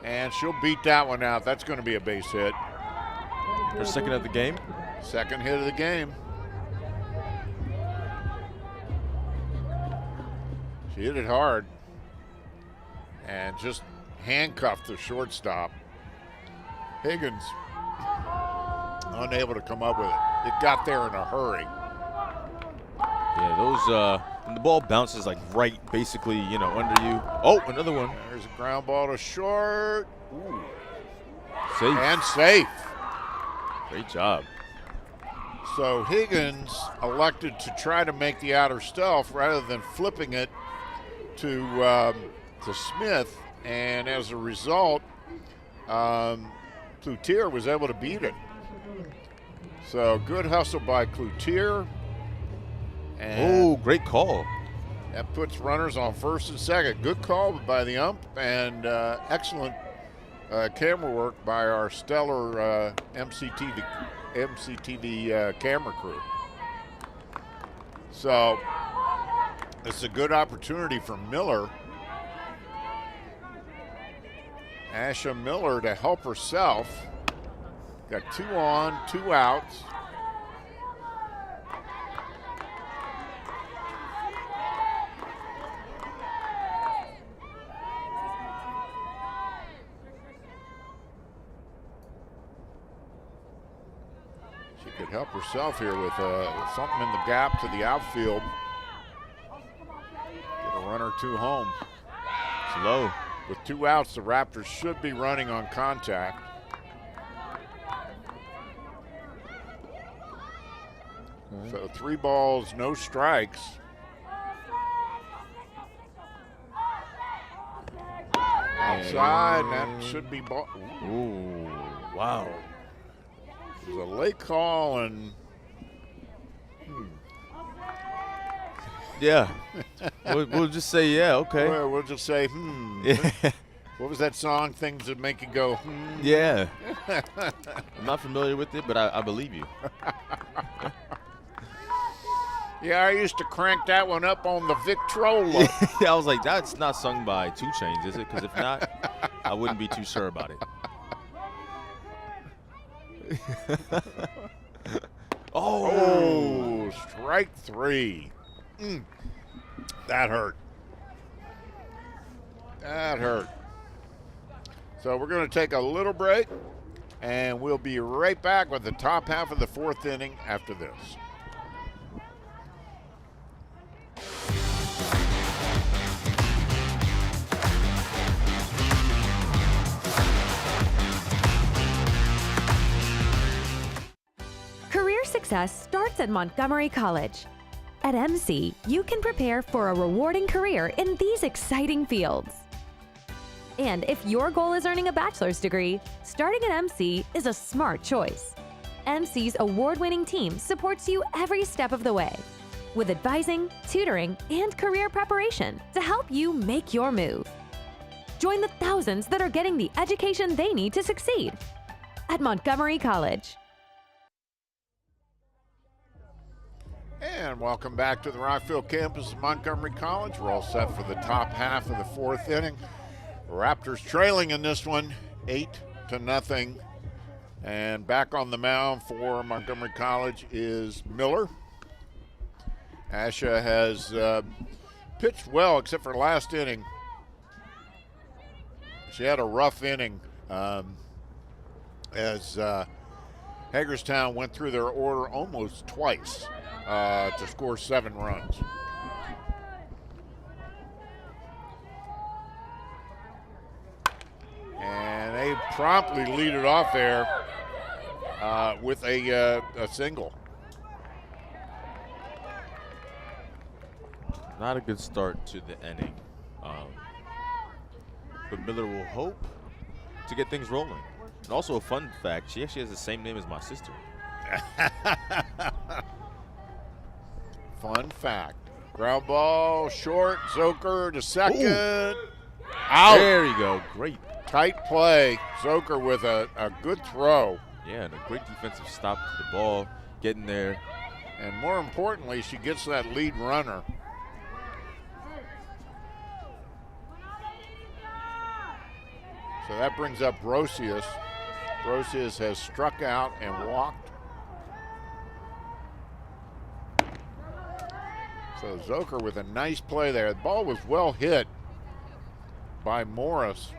and she'll beat that one out. That's going to be a base hit. Her second of the game? Second hit of the game. She hit it hard and just handcuffed the shortstop. Higgins unable to come up with it. It got there in a hurry. Yeah, those when the ball bounces like right, basically, you know, under you. Oh, another one. There's a ground ball to short. Ooh. Safe. And safe. Great job. So Higgins elected to try to make the out herself rather than flipping it to Smith, and as a result, Cloutier was able to beat it. So good hustle by Cloutier. Oh, great call. That puts runners on first and second. Good call by the ump, and excellent camera work by our stellar MCTV camera crew. So it's a good opportunity for Miller Asha Miller to help herself. Got 2 on, 2 outs. She could help herself here with something in the gap to the outfield. Get a run or 2 home. It's low. With 2 outs, the Raptors should be running on contact. So 3 balls, no strikes. Outside, and that should be ball. Ooh, wow. It was a late call, and Yeah. we'll just say, yeah, okay. we'll just say, Yeah. What was that song? Things that make you go, Yeah. I'm not familiar with it, but I believe you. Yeah, I used to crank that one up on the Victrola. Yeah, I was like, that's not sung by 2 Chainz, is it? Because if not, I wouldn't be too sure about it. Oh, strike 3. That hurt. That hurt. So we're going to take a little break, and we'll be right back with the top half of the 4th inning after this. Career success starts at Montgomery College. At MC, you can prepare for a rewarding career in these exciting fields. And if your goal is earning a bachelor's degree, starting at MC is a smart choice. MC's award-winning team supports you every step of the way, with advising, tutoring, and career preparation to help you make your move. Join the thousands that are getting the education they need to succeed at Montgomery College. And welcome back to the Rockville campus of Montgomery College. We're all set for the top half of the 4th inning. Raptors trailing in this one, 8-0. And back on the mound for Montgomery College is Miller. Asha has pitched well, except for last inning. She had a rough inning as Hagerstown went through their order almost twice to score 7 runs. And they promptly lead it off there with a single. Not a good start to the inning. But Miller will hope to get things rolling. And also a fun fact, she actually has the same name as my sister. Fun fact. Ground ball, short, Zoker to second. Ooh. Out. There you go. Great. Tight play. Zoker with a good throw. Yeah, and a great defensive stop to the ball, getting there. And more importantly, she gets that lead runner. So that brings up Brosius. Brosius has struck out and walked. So Zoker with a nice play there. The ball was well hit by Morris.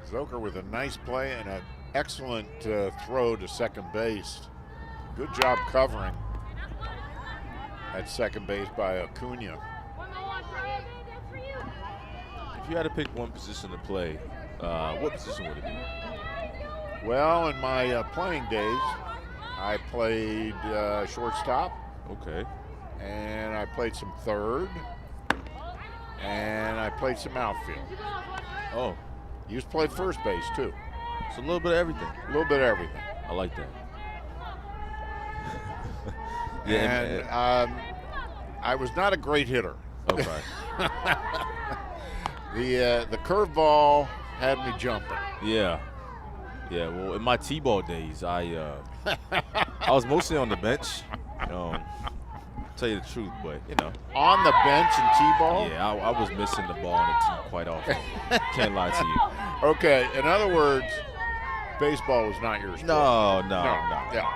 Zoker with a nice play and an excellent throw to second base. Good job covering at second base by Acuna. If you had to pick one position to play, what position would it be? Well, in my playing days, I played shortstop. Okay. And I played some third. And I played some outfield. Oh. Used to play first base, too. So a little bit of everything. A little bit of everything. I like that. And I was not a great hitter. Okay. The curveball had me jumping. Yeah. Yeah, well, in my T-ball days, I was mostly on the bench. tell you the truth, but On the bench in T-ball? yeah, I was missing the ball on the tee quite often. Can't lie to you. Okay, in other words, baseball was not your sport. No. Yeah.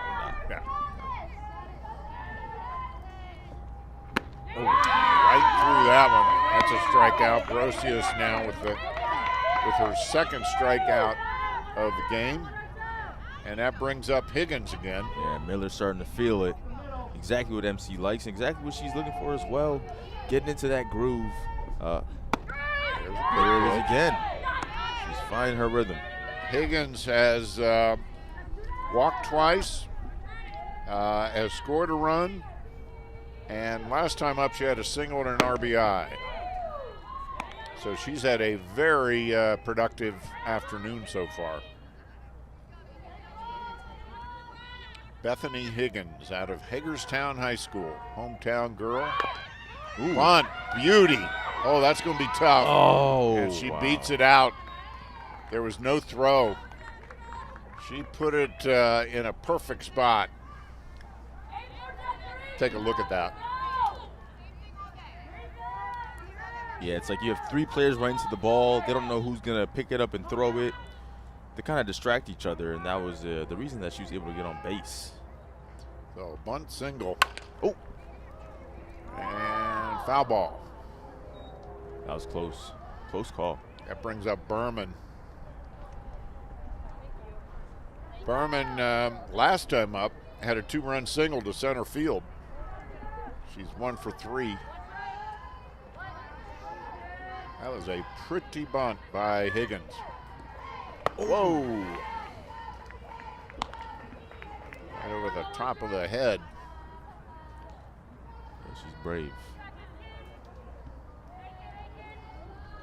Oh, right through that one. That's a strikeout. Brosius now with her second strikeout of the game. And that brings up Higgins again. Yeah, Miller's starting to feel it. Exactly what MC likes, exactly what she's looking for as well. Getting into that groove. There it is again. She's finding her rhythm. Higgins has walked twice, has scored a run, and last time up she had a single and an RBI. So she's had a very productive afternoon so far. Bethany Higgins out of Hagerstown High School, hometown girl. Ooh. Bunt, beauty. Oh, that's going to be tough. Oh, and she wow. beats it out. There was no throw. She put it in a perfect spot. Take a look at that. Yeah, it's like you have three players running to the ball. They don't know who's going to pick it up and throw it. They kind of distract each other, and that was the reason that she was able to get on base. So bunt single. Oh. And foul ball. That was close. Close call. That brings up Berman. Berman, last time up, had a 2-run single to center field. She's 1 for 3. That was a pretty bunt by Higgins. Whoa! Right over the top of the head. Yeah, she's brave.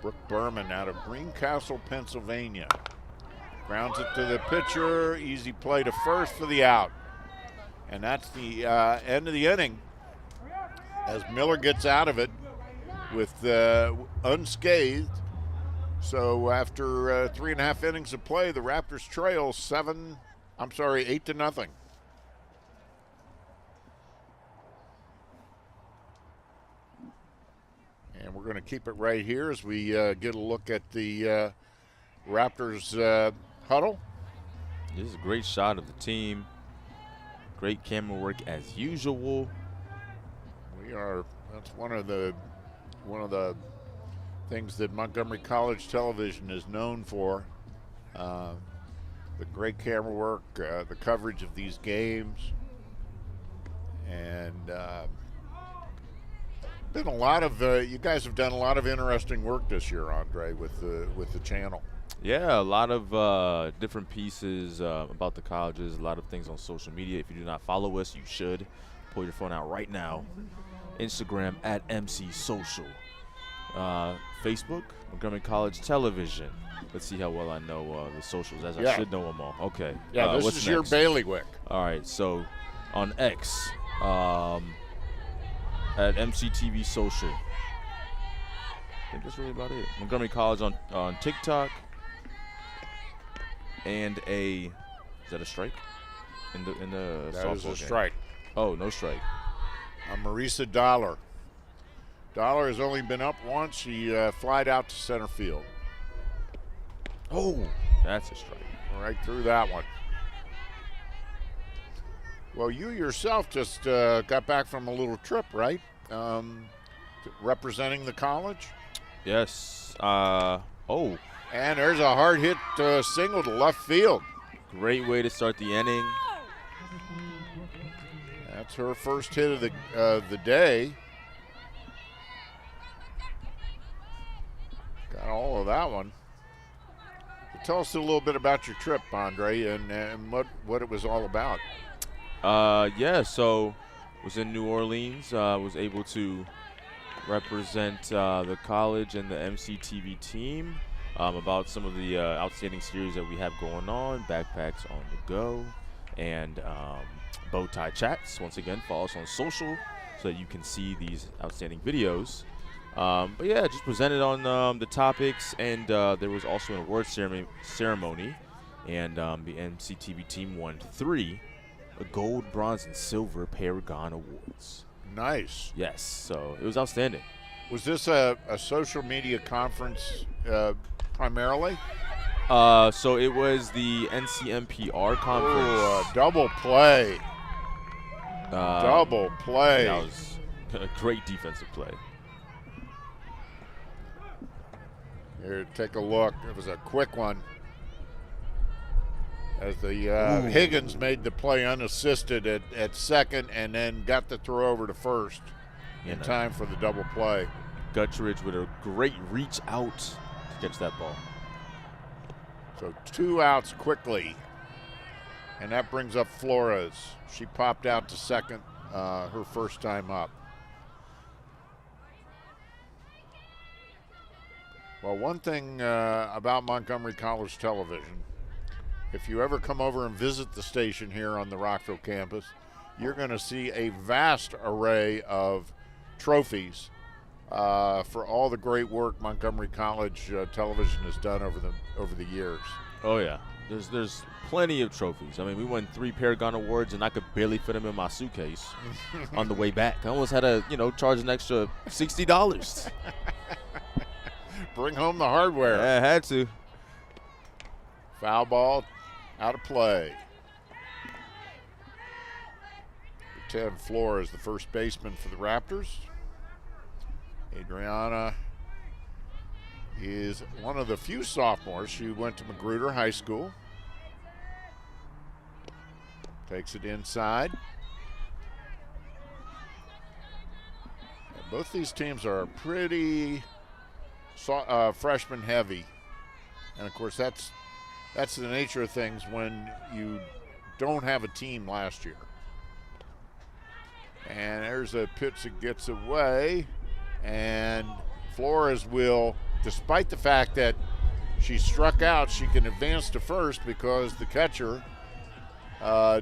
Brooke Berman out of Greencastle, Pennsylvania. Grounds it to the pitcher. Easy play to first for the out. And that's the end of the inning as Miller gets out of it with unscathed. So after 3.5 innings of play, the Raptors trail 8-0. And we're going to keep it right here as we get a look at the Raptors huddle. This is a great shot of the team. Great camera work as usual. That's one of the things that Montgomery College Television is known for. The great camera work, the coverage of these games, and been a lot of you guys have done a lot of interesting work this year, Andre, with the channel. Yeah, a lot of different pieces about the colleges, a lot of things on social media. If you do not follow us, you should. Pull your phone out right now. Instagram at MC Social. Facebook, Montgomery College Television. Let's see how well I know the socials, as I should know them all. Okay. Yeah, this what's is next? your bailiwick. All right, so on X, at MCTV Social. I think that's really about it. Montgomery College on TikTok. And is that a strike? In the That softball is a game? strike. Oh, no strike. Marisa Dollar. Dollar has only been up once. She flied out to center field. Oh, that's a strike. Right through that one. Well, you yourself just got back from a little trip, right? Representing the college. Yes. And there's a hard hit single to left field. Great way to start the inning. That's her first hit of the day. Got all of that one. Tell us a little bit about your trip, Andre, and what it was all about. Yeah, so was in New Orleans. Was able to represent the college and the MCTV team about some of the outstanding series that we have going on, Backpacks on the Go, and Bow Tie Chats. Once again, follow us on social so that you can see these outstanding videos. But yeah, just presented on the topics, and there was also an award ceremony, and the MCTV team won 3 gold, bronze, and silver Paragon Awards. Nice. Yes, so it was outstanding. Was this a social media conference primarily? So it was the NCMPR conference. Oh, double play. Double play. That was a great defensive play. Here, take a look. It was a quick one. As the Higgins made the play unassisted at second and then got the throw over to first in time for the double play. Gutteridge with a great reach out to catch that ball. So 2 outs quickly. And that brings up Flores. She popped out to second her first time up. Well, one thing about Montgomery College television, if you ever come over and visit the station here on the Rockville campus, you're going to see a vast array of trophies for all the great work Montgomery College television has done over the years. Oh yeah, there's plenty of trophies. I mean, we won 3 Paragon Awards, and I could barely fit them in my suitcase on the way back. I almost had to, charge an extra $60. Bring home the hardware. Yeah, I had to. Foul ball, out of play. 10 Flores, the first baseman for the Raptors. Adriana is one of the few sophomores. She went to Magruder High School. Takes it inside. And both these teams are pretty freshman heavy. And of course that's the nature of things when you don't have a team last year. And there's a pitch that gets away. And Flores will, despite the fact that she struck out, she can advance to first because the catcher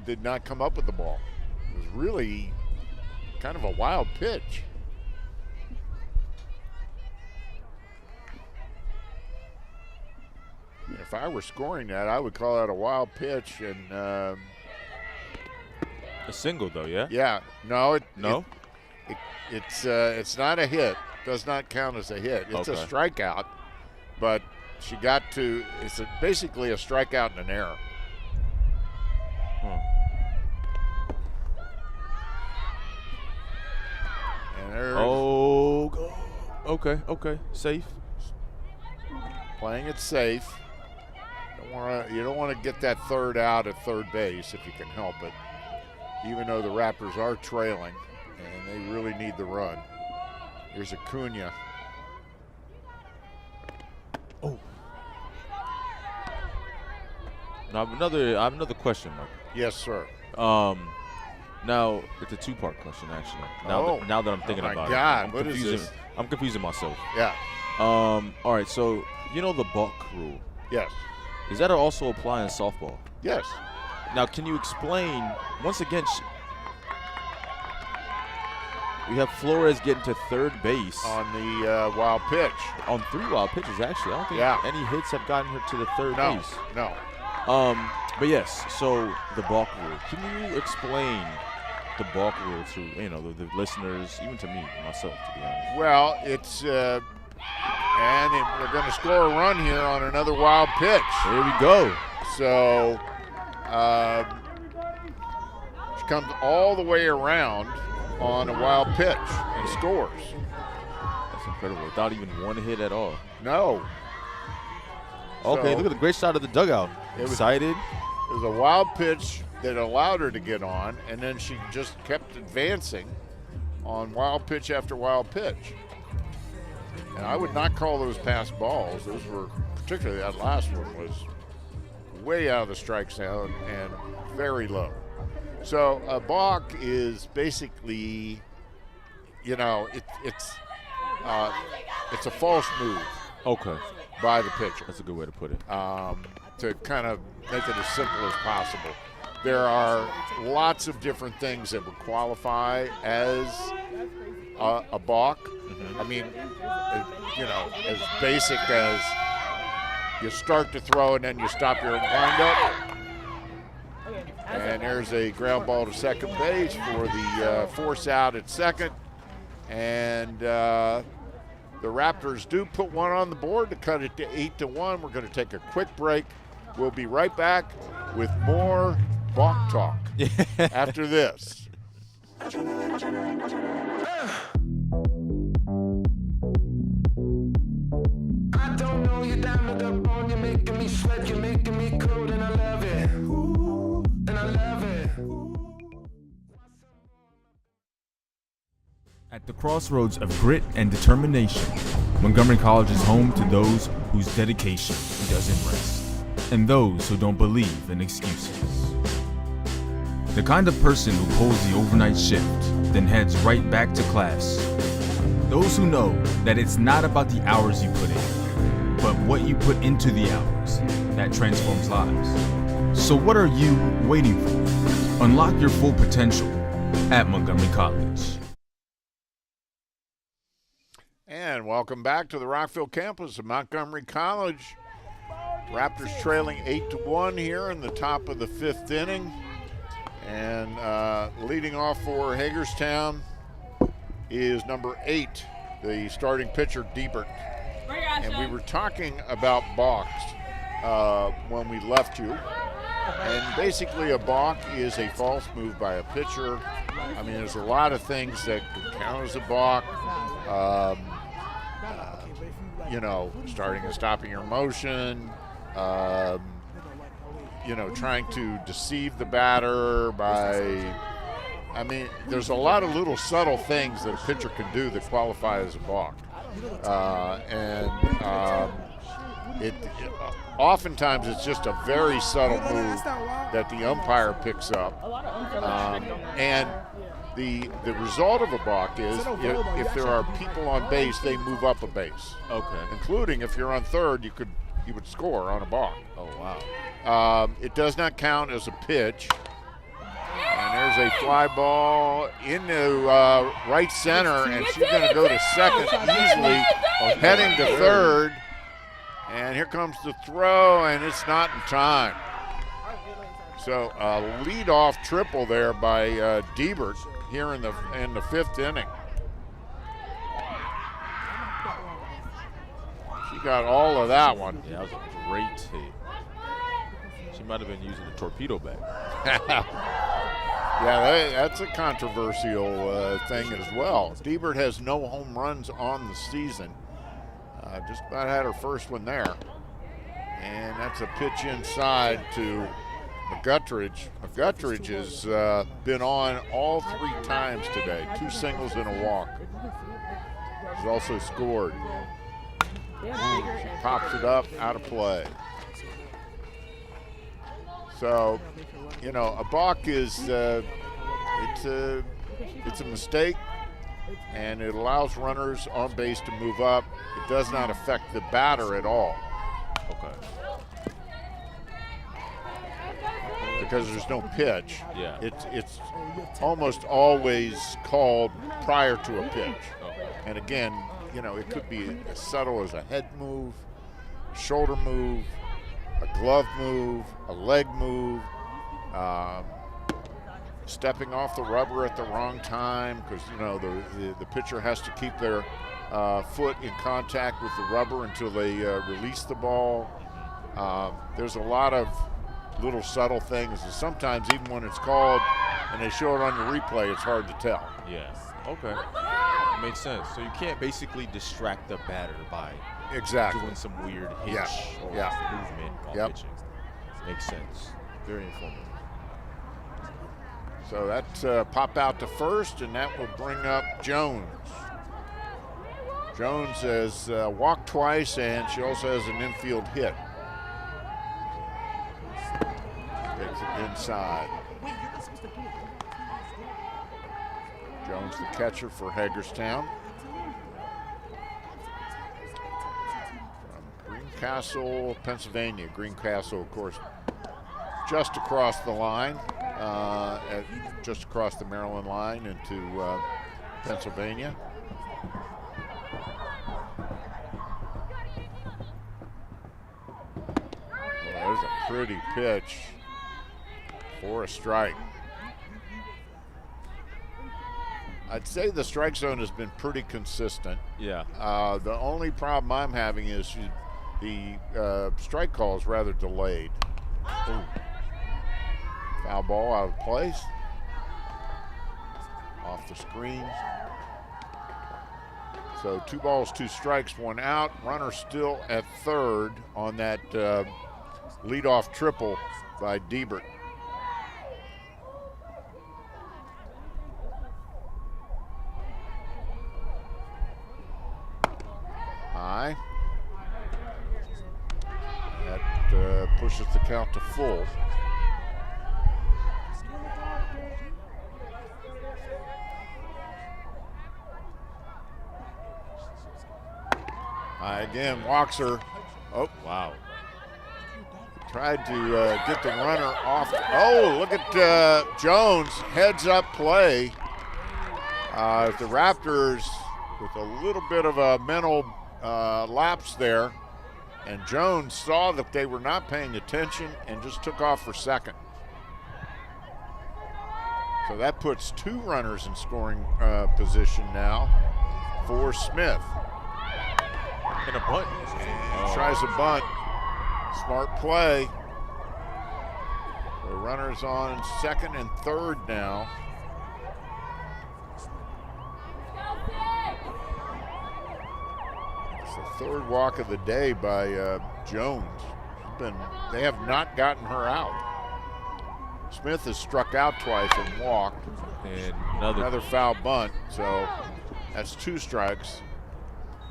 did not come up with the ball. It was really kind of a wild pitch. If I were scoring that, I would call that a wild pitch. And a single, though, yeah? Yeah. No. No? It's not a hit. Does not count as a hit. It's a strikeout, but she got to. It's basically a strikeout and an error. And there's okay, safe. Playing it safe. You don't want to get that third out at third base if you can help it. Even though the Raptors are trailing. And they really need the run. Here's Acuna. Oh. Now I have another question, Mark. Yes, sir. Now it's a 2-part question actually. Now that I'm thinking about God, it. what is this? I'm confusing myself. Yeah. All right, so the balk rule. Yes. Does that also apply in softball? Yes. Now, can you explain once again? We have Flores getting to third base on the wild pitch. On 3 wild pitches, actually. I don't think any hits have gotten her to the third base. No. But yes, so the balk rule. Can you explain the balk rule to the listeners, even to me, myself, to be honest? Well, it's and we're going to score a run here on another wild pitch. Here we go. So she comes all the way around on a wild pitch and scores. That's incredible. Without even one hit at all. No. Okay, So, look at the great shot of the dugout. Excited. It was a wild pitch that allowed her to get on, and then she just kept advancing on wild pitch after wild pitch. And I would not call those pass balls. Those were, particularly that last one, was way out of the strike zone and very low. So a balk is basically, it's a false move. Okay. By the pitcher. That's a good way to put it. To kind of make it as simple as possible. There are lots of different things that would qualify as a balk. Mm-hmm. I mean, as basic as you start to throw and then you stop your windup. And there's a ground ball to second base for the force out at second. And the Raptors do put one on the board to cut it to 8-1. We're going to take a quick break. We'll be right back with more Balk talk after this. I don't know you down with the bone, you're making me sweat, you're making me cold, and I love it. Ooh, and I love it. At the crossroads of grit and determination, Montgomery College is home to those whose dedication doesn't rest, and those who don't believe in excuses. The kind of person who pulls the overnight shift, then heads right back to class. Those who know that it's not about the hours you put in, but what you put into the hours that transforms lives. So what are you waiting for? Unlock your full potential at Montgomery College. And welcome back to the Rockville campus of Montgomery College. Raptors trailing 8-1 here in the top of the 5th inning. And leading off for Hagerstown is number 8, the starting pitcher, Diebert. And we were talking about balks when we left you. And basically a balk is a false move by a pitcher. I mean, there's a lot of things that could count as a balk. You know, starting and stopping your motion, you know, trying to deceive the batter by, I mean, there's a lot of little subtle things that a pitcher can do that qualify as a balk. Oftentimes it's just a very subtle move that the umpire picks up. And the result of a balk is if there are people on base, they move up a base. Okay. Including if you're on third, you would score on a balk. Oh, wow. It does not count as a pitch. And there's a fly ball into right center, and she's going to go to second easily, heading to third. And here comes the throw, and it's not in time. So a leadoff triple there by Diebert here in the 5th inning. She got all of that one. Yeah, that was a great hit. She might have been using a torpedo bat. Yeah, that's a controversial thing as well. Diebert has no home runs on the season. Just about had her first one there. And that's a pitch inside to McGuttridge. McGuttridge has been on all 3 times today, 2 singles and a walk. She's also scored. She pops it up, out of play. So, you know, a balk is it's a mistake, and it allows runners on base to move up. It does not affect the batter at all. Okay. Because there's no pitch. Yeah. It's almost always called prior to a pitch. Okay. And again, you know, it could be as subtle as a head move, a shoulder move, a glove move, a leg move, stepping off the rubber at the wrong time, because, you know, the pitcher has to keep their foot in contact with the rubber until they release the ball. There's a lot of little subtle things, and sometimes even when it's called and they show it on the replay, it's hard to tell. Yeah. Okay. Makes sense. So you can't basically distract the batter by doing some weird hitch or movement while pitching. Makes sense. Very informative. So that's pop out to first, and that will bring up Jones. Jones has walked twice, and she also has an infield hit. Gets it inside. Jones, the catcher for Hagerstown. From Greencastle, Pennsylvania. Greencastle, of course, just across the line, just across the Maryland line into Pennsylvania. Well, there's a pretty pitch for a strike. I'd say the strike zone has been pretty consistent. Yeah. The only problem I'm having is the strike call is rather delayed. Ooh. Foul ball out of place. Off the screen. So 2 balls, 2 strikes, 1 out. Runner still at third on that leadoff triple by Diebert. High. That pushes the count to full. High again, walks her. Oh, wow. Tried to get the runner off. Oh, look at Jones, heads up play. The Raptors with a little bit of a mental lapse there. And Jones saw that they were not paying attention and just took off for second. So that puts 2 runners in scoring position now for Smith. And a bunt. And tries a bunt. Smart play. The runners on second and third now. It's the 3rd walk of the day by Jones. They have not gotten her out. Smith has struck out twice and walked. And another foul bunt. So that's 2 strikes.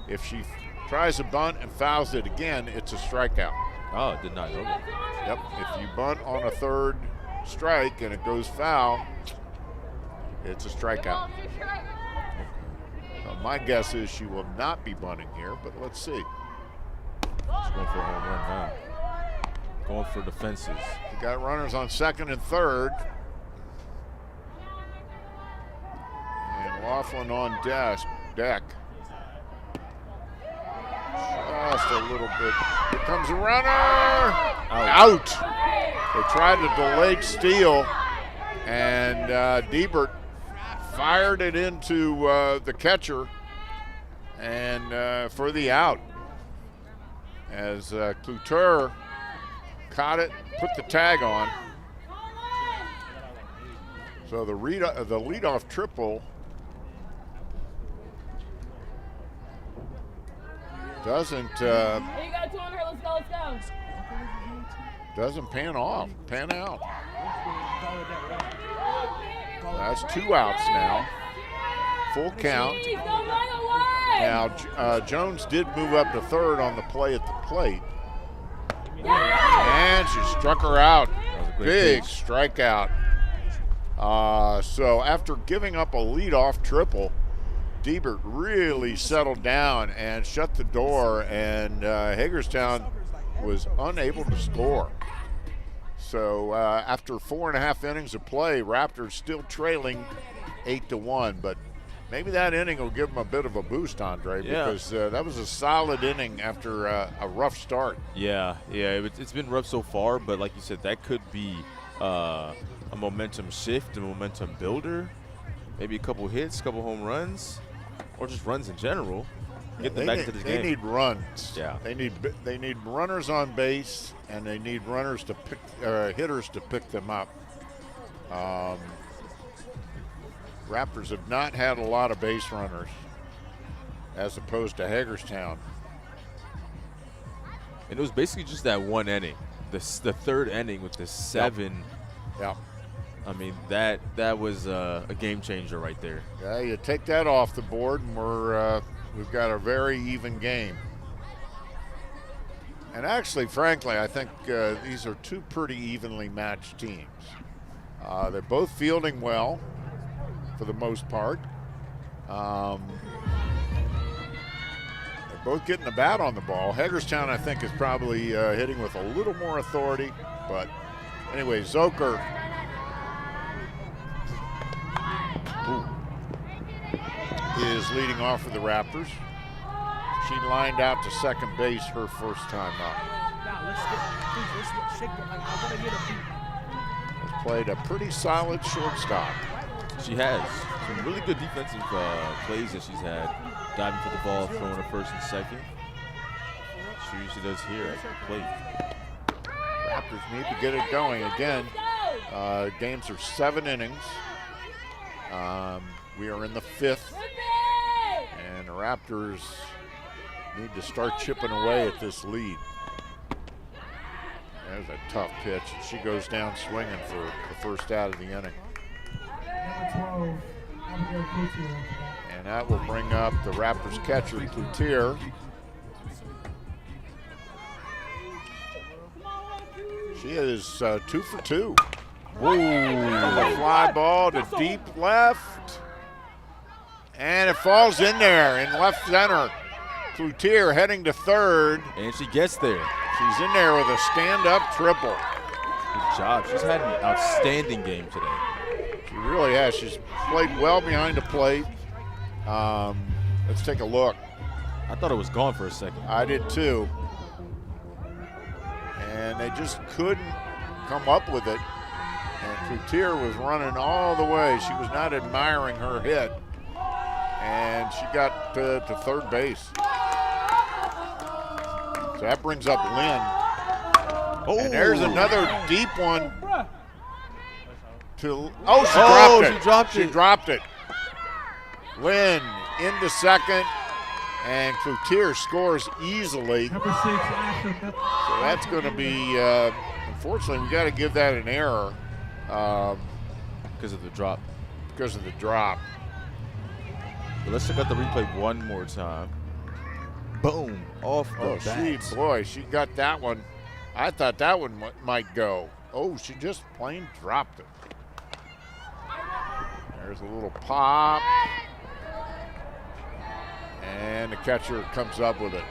If she tries a bunt and fouls it again, it's a strikeout. Oh, did not know that. Yep, if you bunt on a 3rd strike and it goes foul, it's a strikeout. Now, my guess is she will not be bunting here, but let's see. She's going for a home run now. Going for the fences. You got runners on second and third. And Laughlin on deck. Just a little bit. Here comes a runner. Out. They tried a delayed steal, and Diebert fired it into the catcher, and for the out. As Cloutier caught it, put the tag on. So the leadoff triple doesn't pan out. That's 2 outs now. Full count. Now Jones did move up to third on the play at the plate. And she struck her out. Big strikeout. So after giving up a leadoff triple, Diebert really settled down and shut the door, and Hagerstown was unable to score. So after 4.5 innings of play, Raptors still trailing 8-1, but maybe that inning will give them a bit of a boost, Andre, because that was a solid inning after a rough start. Yeah, it's been rough so far, but like you said, that could be a momentum shift, a momentum builder, maybe a couple hits, a couple home runs, or just runs in general. Get them back into the game. They need runs. Yeah. They need runners on base, and they need runners to pick hitters to pick them up. Raptors have not had a lot of base runners, as opposed to Hagerstown. And it was basically just that 1 inning, the 3rd inning with the 7. Yeah. I mean, that was a game changer right there. Yeah, you take that off the board, and we've got a very even game. And actually, frankly, I think these are 2 pretty evenly matched teams. They're both fielding well, for the most part. They're both getting the bat on the ball. Hagerstown, I think, is probably hitting with a little more authority. But anyway, Zoker is leading off for the Raptors. She lined out to second base her first time up. played a pretty solid shortstop. She has some really good defensive plays that she's had, diving for the ball, throwing her first and second. She usually does here at the plate. Raptors need to get it going again. Games are 7 innings. We are in the 5th, and the Raptors need to start chipping away at this lead. There's a tough pitch. She goes down swinging for the first out of the inning. And that will bring up the Raptors catcher, Cloutier. She is 2 for 2. Ooh, the fly ball to deep left. And it falls in there in left center. Cloutier heading to third. And she gets there. She's in there with a stand-up triple. Good job. She's had an outstanding game today. She really has. She's played well behind the plate. Let's take a look. I thought it was gone for a second. I did too. And they just couldn't come up with it. And Cloutier was running all the way. She was not admiring her hit. And she got to third base. So that brings up Lynn. Oh. And there's another deep one. She dropped it. Lynn into second. And Cloutier scores easily. So that's going to be, unfortunately, we got to give that an error. Because of the drop. Because of the drop. But let's check out the replay one more time. Boom, off the bat. She got that one. I thought that one might go. Oh, she just plain dropped it. There's a little pop. And the catcher comes up with it.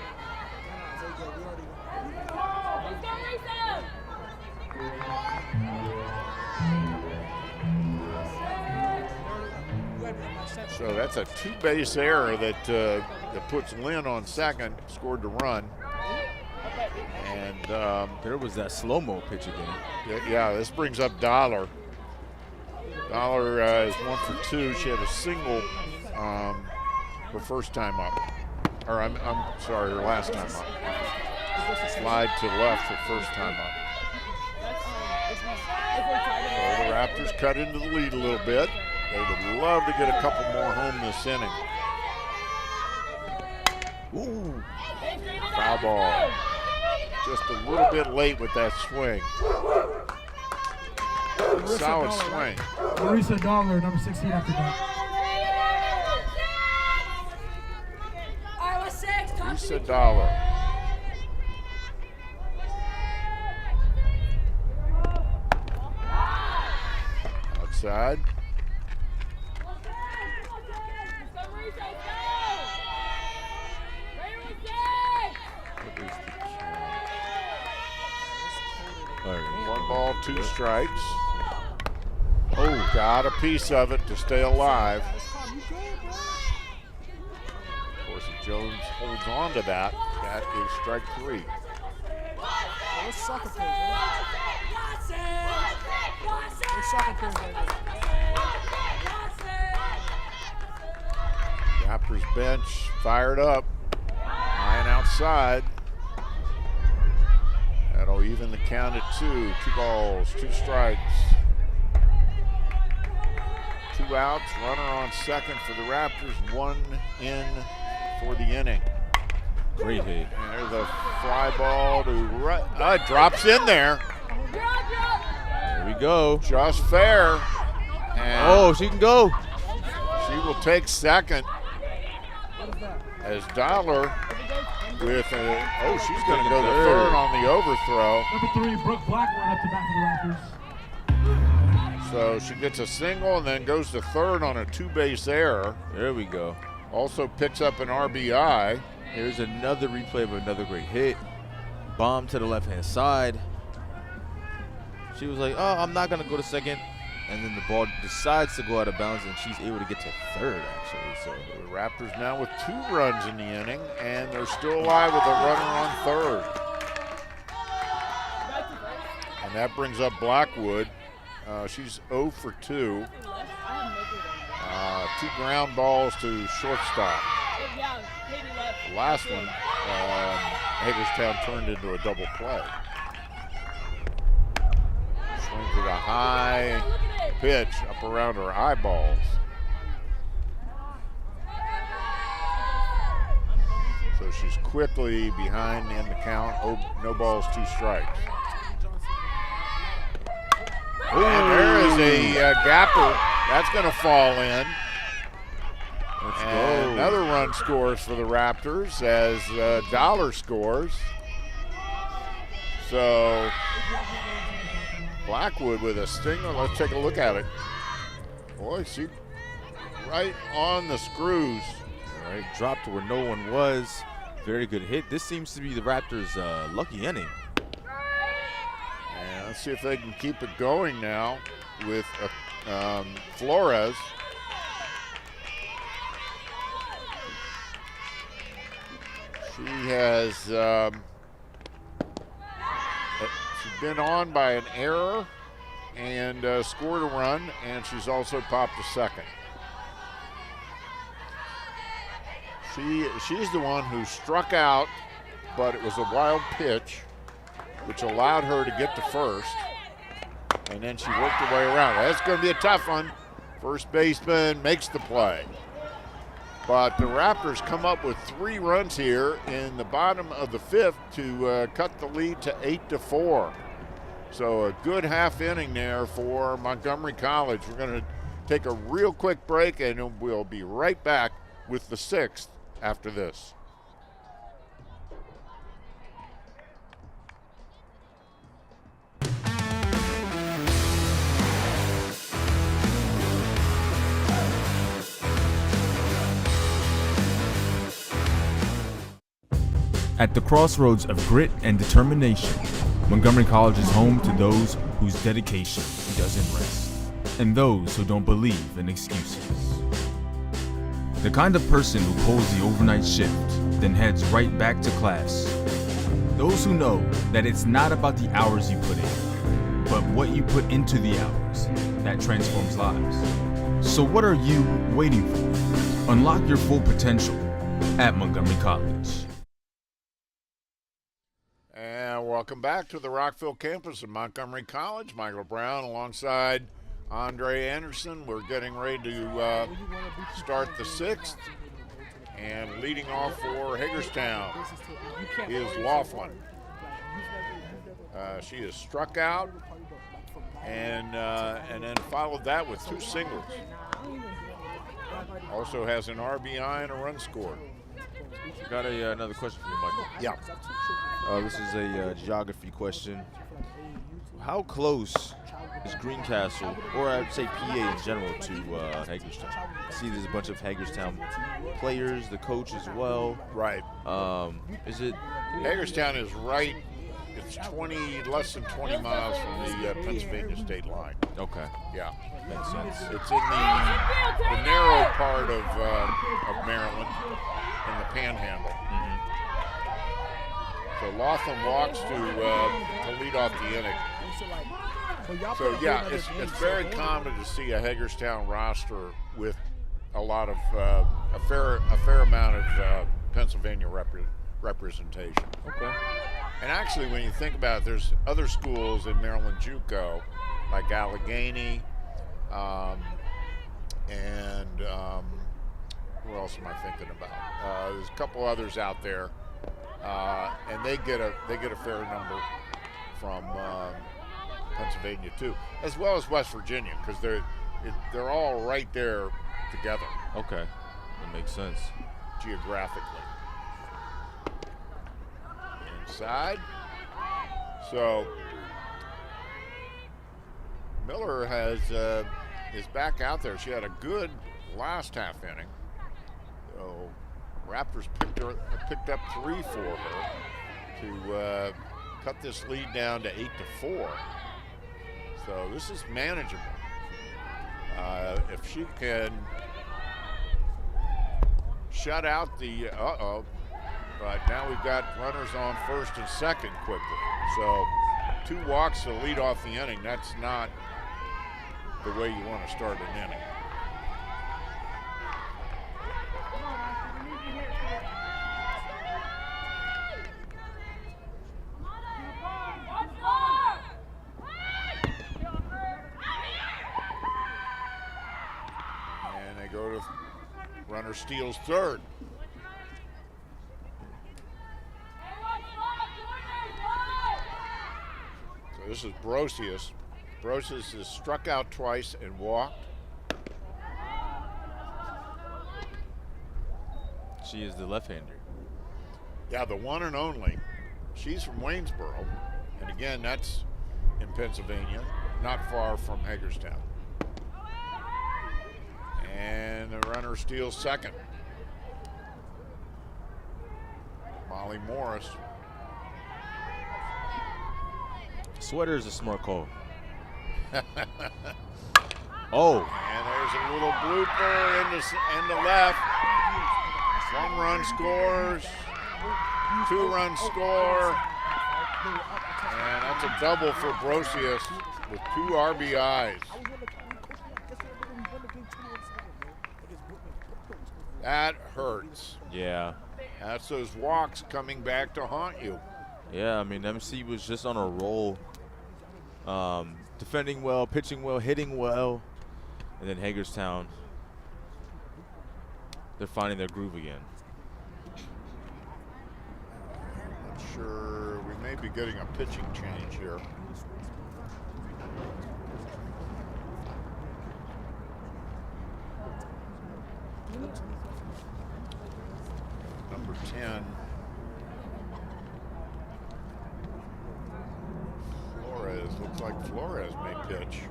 So that's a 2-base error that puts Lynn on second, scored the run. And there was that slow-mo pitch again. Yeah, this brings up Dollar. Dollar is 1 for 2. She had a single her first time up. Or I'm sorry, her last time up. Slide to left her first time up. So the Raptors cut into the lead a little bit. They would love to get a couple more home this inning. Ooh, foul ball. Just a little bit late with that swing. Solid swing. Marisa Dollar, number 16 after that. Marisa Dollar. Outside. One ball, 2 strikes. Oh, got a piece of it to stay alive. Of course, if Jones holds on to that, that is strike 3. Raptors bench fired up. High and outside. That'll even the count at 2. 2 balls, 2 strikes. 2 outs, runner on second for the Raptors, 1 in for the inning. Great hit. And there's a fly ball to right. It drops in there. There we go. Just fair. And oh, she can go. She will take second as Dollar with a, she's going to go to third on the overthrow. Number 3, Brooke Blackburn up to bat for the Raptors. So she gets a single and then goes to third on a 2-base error. There we go. Also picks up an RBI. Here's another replay of another great hit. Bomb to the left-hand side. She was like, oh, I'm not going to go to second. And then the ball decides to go out of bounds, and she's able to get to third, actually. So the Raptors now with 2 runs in the inning, and they're still alive with a runner on third. And that brings up Blackwood. She's 0 for 2. 2 ground balls to shortstop. The last one, Hagerstown turned into a double play. Swings with a high pitch up around her eyeballs. So she's quickly behind in the count. Oh, no balls, 2 strikes. And there is a gapper. That's going to fall in. Let's and go. Another run scores for the Raptors as Dollar scores. So Blackwood with a stinger. Let's take a look at it. Boy, she right on the screws. All right, dropped to where no one was. Very good hit. This seems to be the Raptors' lucky inning. And let's see if they can keep it going now with Flores. She has she's been on by an error and scored a run, and she's also popped a second. She's the one who struck out, but it was a wild pitch, which allowed her to get to first, and then she worked her way around. That's going to be a tough one. First baseman makes the play. But the Raptors come up with 3 runs here in the bottom of the 5th to cut the lead to 8-4. So a good half inning there for Montgomery College. We're going to take a real quick break, and we'll be right back with the 6th after this. At the crossroads of grit and determination, Montgomery College is home to those whose dedication doesn't rest, and those who don't believe in excuses. The kind of person who pulls the overnight shift, then heads right back to class. Those who know that it's not about the hours you put in, but what you put into the hours that transforms lives. So what are you waiting for? Unlock your full potential at Montgomery College. And welcome back to the Rockville campus of Montgomery College. Michael Brown alongside Andre Anderson. We're getting ready to start the 6th. And leading off for Hagerstown is Laughlin. She is struck out and then followed that with 2 singles. Also has an RBI and a run scored. Got another question for you, Michael. Yeah. This is a geography question. How close is Greencastle, or I'd say PA in general, to Hagerstown? I see there's a bunch of Hagerstown players, the coach as well. Right. Is it? Hagerstown is right. It's less than 20 miles from the Pennsylvania state line. Okay. Yeah. Makes sense. It's in the narrow part of Maryland, in the Panhandle. So Laughlin walks to lead off the inning. So yeah, it's very common to see a Hagerstown roster with a lot of a fair amount of Pennsylvania representation. Okay. And actually, when you think about it, there's other schools in Maryland JUCO, like Allegheny, and who else am I thinking about? There's a couple others out there, and they get a fair number from Pennsylvania too, as well as West Virginia, because they're all right there together. Okay, that makes sense. Geographically. Inside. So Miller is back out there. She had a good last half inning. So Raptors picked up 3 for her to cut this lead down to 8-4. So this is manageable. If she can shut out the but now we've got runners on first and second quickly. So 2 walks to lead off the inning. That's not the way you want to start an inning. And they go to runner steals third. So this is Brosius. Brosius has struck out twice and walked. She is the left-hander. Yeah, the one and only. She's from Waynesboro. And again, that's in Pennsylvania, not far from Hagerstown. And the runner steals second. Molly Morris. Sweater is a smart call. Oh. And there's a little blooper in the left. 1 run scores. 2 run score. And that's a double for Brosius with 2 RBIs. That hurts. Yeah. That's those walks coming back to haunt you. Yeah, I mean, MC was just on a roll. Defending well, pitching well, hitting well. And then Hagerstown, they're finding their groove again. Not sure. We may be getting a pitching change here. Number 10. Flores. Looks like Flores may pitch.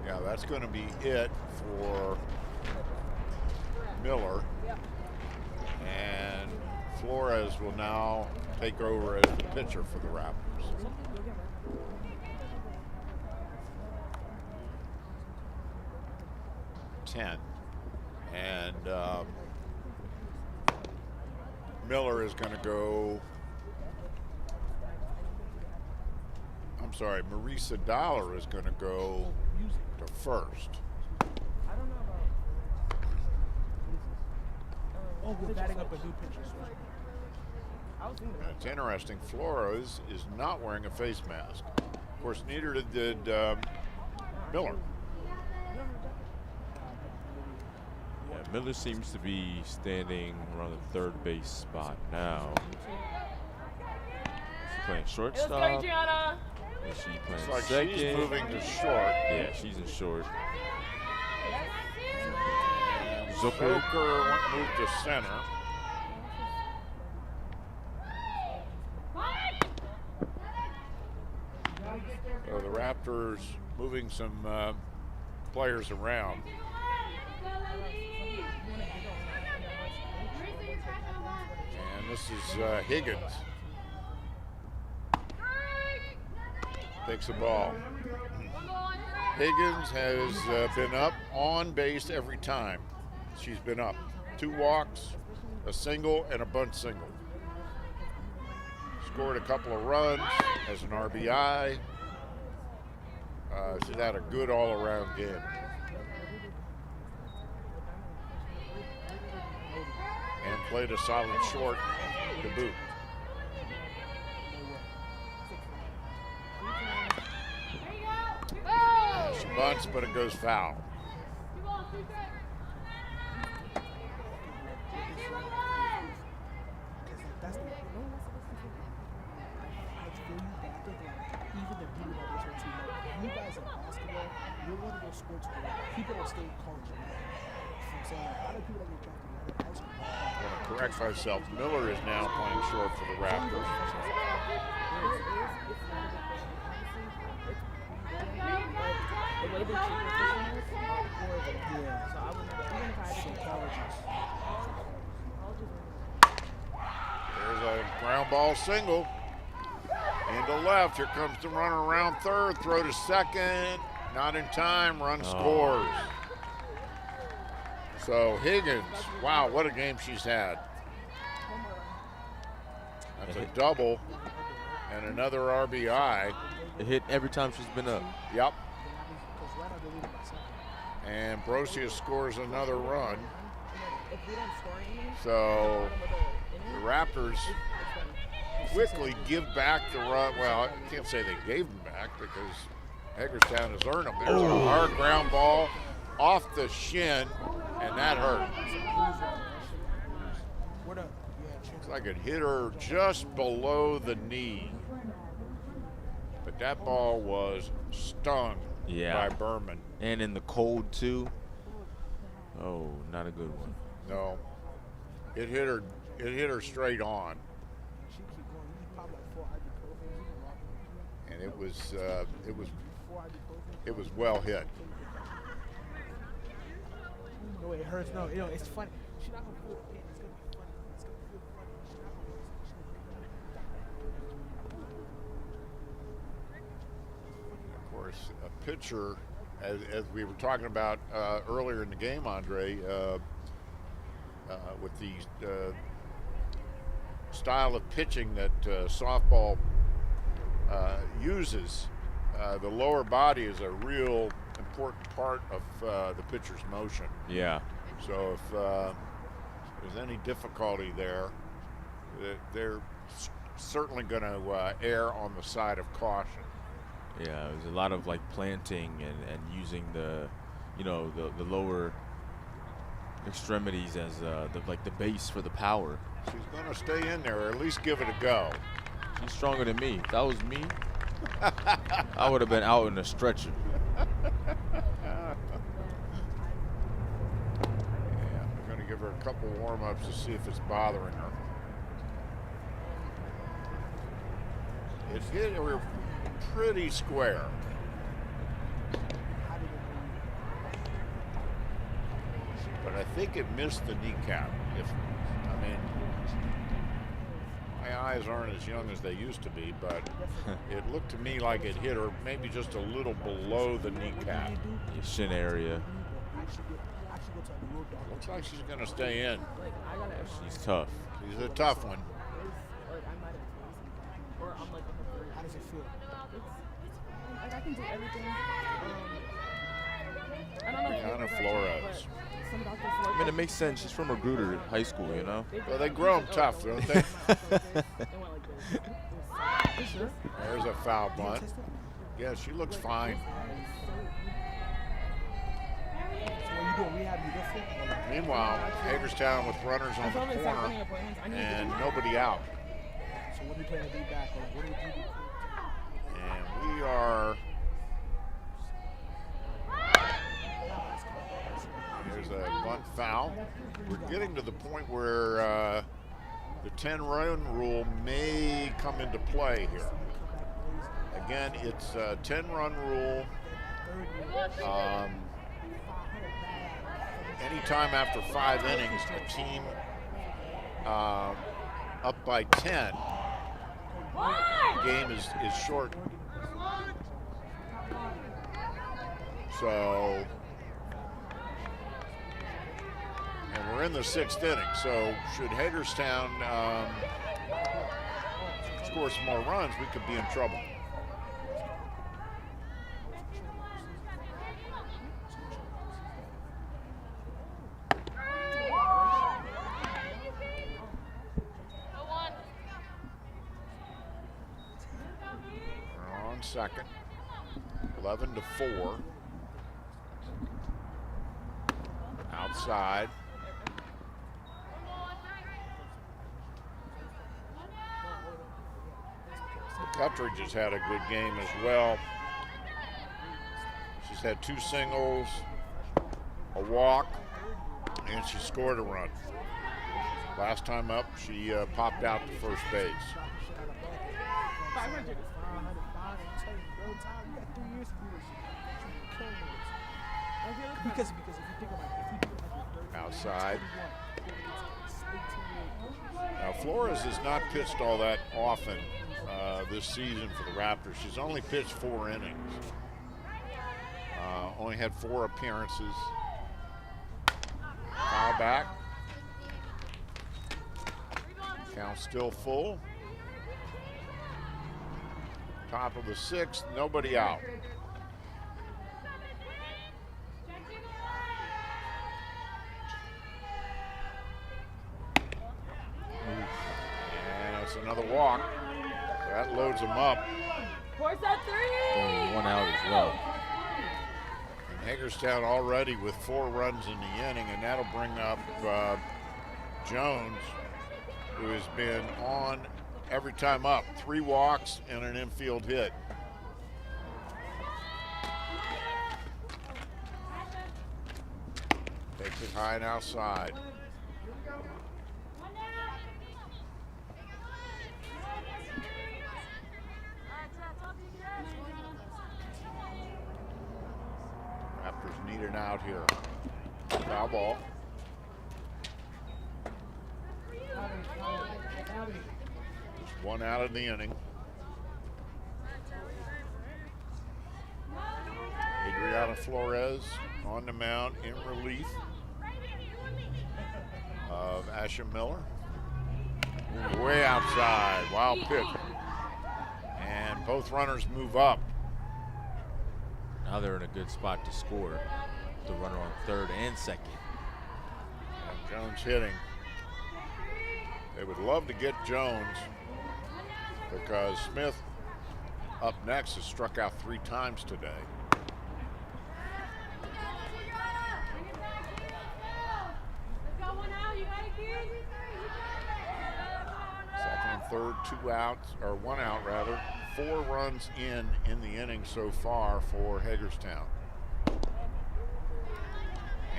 Yeah, that's going to be it for Miller. And Flores will now take over as the pitcher for the Raptors. And Miller is going to go. I'm sorry, Marisa Dollar is going to go to first. Oh, we're batting up a new pitcher. It's interesting. Flores is not wearing a face mask. Of course, neither did Miller. Yeah, Miller seems to be standing around the third base spot now. She's playing shortstop. Is she playing It's like second? she's moving to short. Yeah, she's in short. Zucker moved to center. So the Raptors moving some players around. And this is Higgins. Takes the ball. Higgins has been up on base every time she's been up. 2 walks, a single, and a bunt single. Scored a couple of runs as an RBI. She's had a good all-around game. And played a solid short to boot. She bunts, but it goes foul. People are still calling you. I'm saying a lot of people that get drafted in high school. I want to correct myself. Miller is now playing short for the Raptors. There's a ground ball single. Into left. Here comes the runner around third. Throw to second. Not in time. Run scores. So Higgins, wow, what a game she's had. That's a double and another RBI. It hit every time she's been up. Yep. And Brosia scores another run. So the Raptors quickly give back the run. Well, I can't say they gave them back because Hagerstown has earned them. There's a hard ground ball off the shin, and that hurt. Looks like it hit her just below the knee. But that ball was stung by Berman. And in the cold, too. Oh, not a good one. No. It hit her straight on. And it was well hit. No, it hurts. No, it's funny. She's not gonna feel pain. It's gonna be funny. It's gonna feel funny. Of course, a pitcher, as we were talking about earlier in the game, Andre, with the style of pitching that softball uses, the lower body is a real important part of the pitcher's motion. Yeah. So if there's any difficulty there, they're certainly going to err on the side of caution. Yeah, there's a lot of like planting and using the lower extremities as the base for the power. She's going to stay in there, or at least give it a go. She's stronger than me. If that was me, I would have been out in a stretcher. They're going to give her a couple warm-ups to see if it's bothering her. It hit her pretty square. But I think it missed the kneecap. My eyes aren't as young as they used to be, but it looked to me like it hit her maybe just a little below the kneecap. Your shin area. Looks like she's going to stay in. She's tough. She's a tough one. How does it feel? I can do everything. I don't know. Brianna Flores. I mean, it makes sense. She's from Magruder High School, you know? Well, they grow them tough, don't they? There's a foul bunt. Yeah, she looks fine. Meanwhile, Hagerstown with runners on the corner and nobody out. So what do you plan to be back? Or what do you do? And we are. There's a bunt foul. We're getting to the point where the 10-run rule may come into play here. Again, it's a 10-run rule. Anytime after 5 innings, a team up by 10, the game is short. So, and we're in the 6th inning, so should Hagerstown score some more runs, we could be in trouble. We're on second, 11-4. Outside. Guttridge has had a good game as well. She's had 2 singles, a walk, and she scored a run. Last time up, she popped out to first base. Because if you think about it, Outside. Now Flores has not pitched all that often this season for the Raptors. She's only pitched 4 innings. Only had 4 appearances. Foul back. Count still full. Top of the 6th, nobody out. And it's another walk. That loads them up. Force that 3. One out as well. And Hagerstown already with 4 runs in the inning, and that'll bring up Jones, who has been on every time up. 3 walks and an infield hit. Takes it high and outside. Raptors need an out here. Foul ball. Just 1 out of the inning. Adriana Flores on the mound in relief of Asha Miller. Way outside, wild pitch. And both runners move up. Now they're in a good spot to score. The runner on 3rd and 2nd. And Jones hitting. They would love to get Jones because Smith up next has struck out 3 times today. Second and third, 2 outs, or 1 out rather. 4 runs in the inning so far for Hagerstown.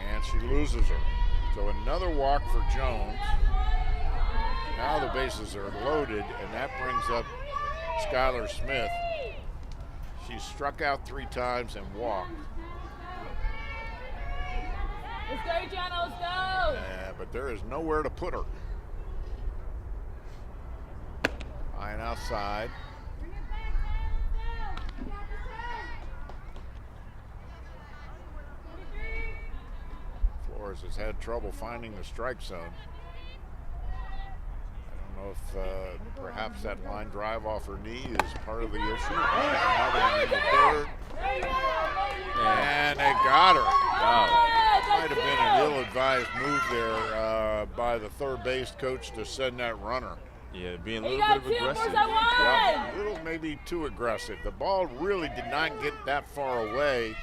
And she loses her. So another walk for Jones. Now the bases are loaded, and that brings up Skylar Smith. She struck out 3 times and walked. Let's go, Gianna, let's go. But there is nowhere to put her. High and outside. Flores has had trouble finding the strike zone. I don't know if perhaps that line drive off her knee is part of the issue. And they got her. Wow. Might have been an ill-advised move there by the third base coach to send that runner. Yeah, being a little bit of aggressive. Yep, a little maybe too aggressive. The ball really did not get that far away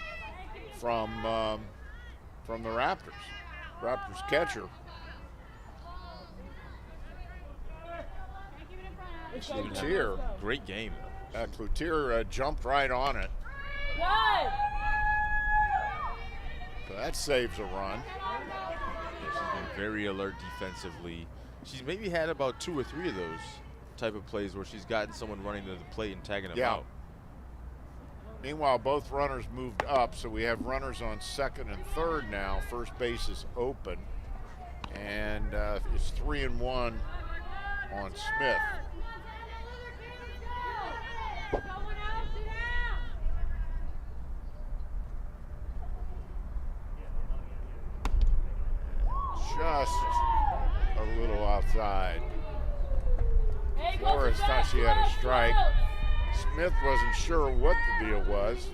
from the Raptors. Raptors catcher. Cloutier. Great game. Cloutier jumped right on it. So that saves a run. Yeah, she's been very alert defensively. She's maybe had about 2 or 3 of those type of plays where she's gotten someone running to the plate and tagging them out. Meanwhile, both runners moved up, so we have runners on 2nd and 3rd now. First base is open, and it's 3-1 on Smith. Just a little outside. Flores thought she had a strike. Smith wasn't sure what the deal was.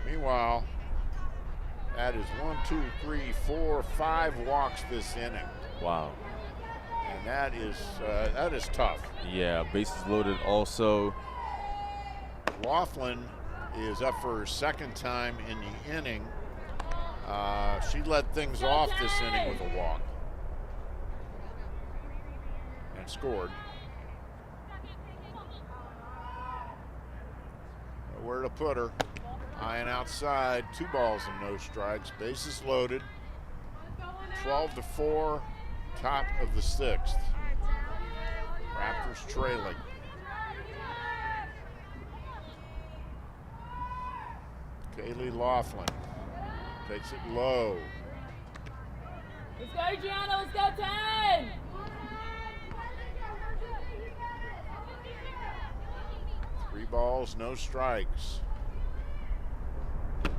Meanwhile, that is 1, 2, 3, 4, 5 walks this inning. Wow. And that is tough. Yeah, bases loaded also. Laughlin is up for her 2nd time in the inning. She led things off this inning with a walk and scored. Nowhere to put her. High and outside, 2 balls and no strikes. Bases loaded. 12-4, top of the 6th. Raptors trailing. Kaylee Laughlin takes it low. Let's go, Gianna, let's go, 10. Three balls, no strikes. Hey!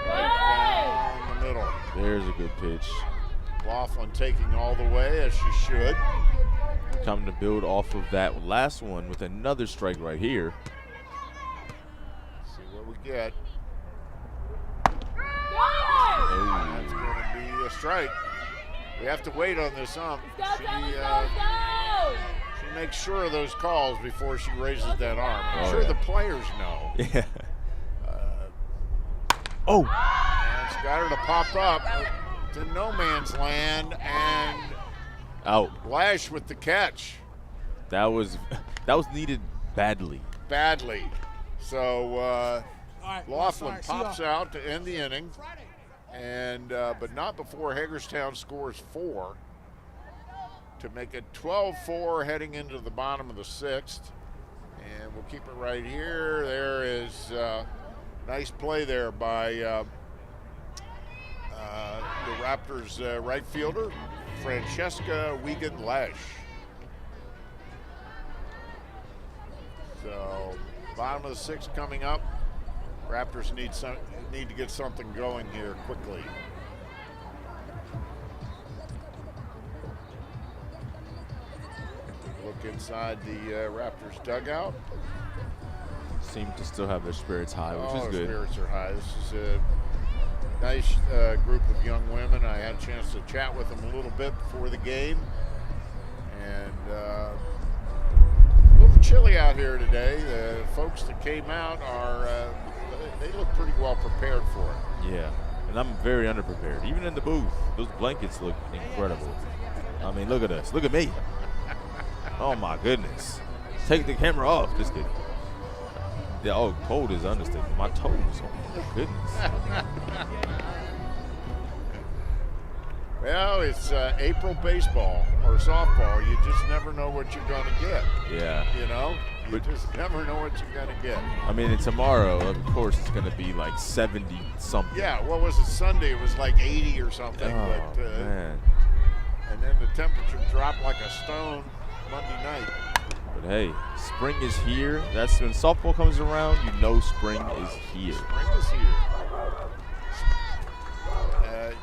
Right down the middle. There's a good pitch. Laughlin taking all the way, as she should. Coming to build off of that last one with another strike right here. See what we get. Oh. That's going to be a strike. We have to wait on this ump. She makes sure of those calls before she raises that arm. I'm sure the players know. Yeah. And it's got her to pop up to no man's land and out. Lash with the catch. That was needed badly. Badly. So Laughlin pops out to end the inning, and but not before Hagerstown scores 4 to make it 12-4 heading into the bottom of the 6th. And we'll keep it right here. There is nice play there by the Raptors right fielder, Francesca Wiegand-Lash. So bottom of the 6th coming up. Raptors need to get something going here quickly. Look inside the Raptors dugout. Seem to still have their spirits high, which is good. Spirits are high. This is a nice group of young women. I had a chance to chat with them a little bit before the game, and a little chilly out here today. The folks that came out they look pretty well prepared for it. Yeah, and I'm very underprepared. Even in the booth, those blankets look incredible. I mean, look at us. Look at me. Oh, my goodness. Take the camera off. Just kidding. Yeah, oh, cold is understatement. My toes. Oh, my goodness. Well, it's April baseball or softball. You just never know what you're going to get. Yeah. You know? You just never know what you're going to get. I mean, and tomorrow, of course, it's going to be like 70-something. Yeah, what was it? Sunday, it was like 80 or something. Oh, man. And then the temperature dropped like a stone Monday night. But hey, spring is here. That's when softball comes around, you know spring is here. Spring is here.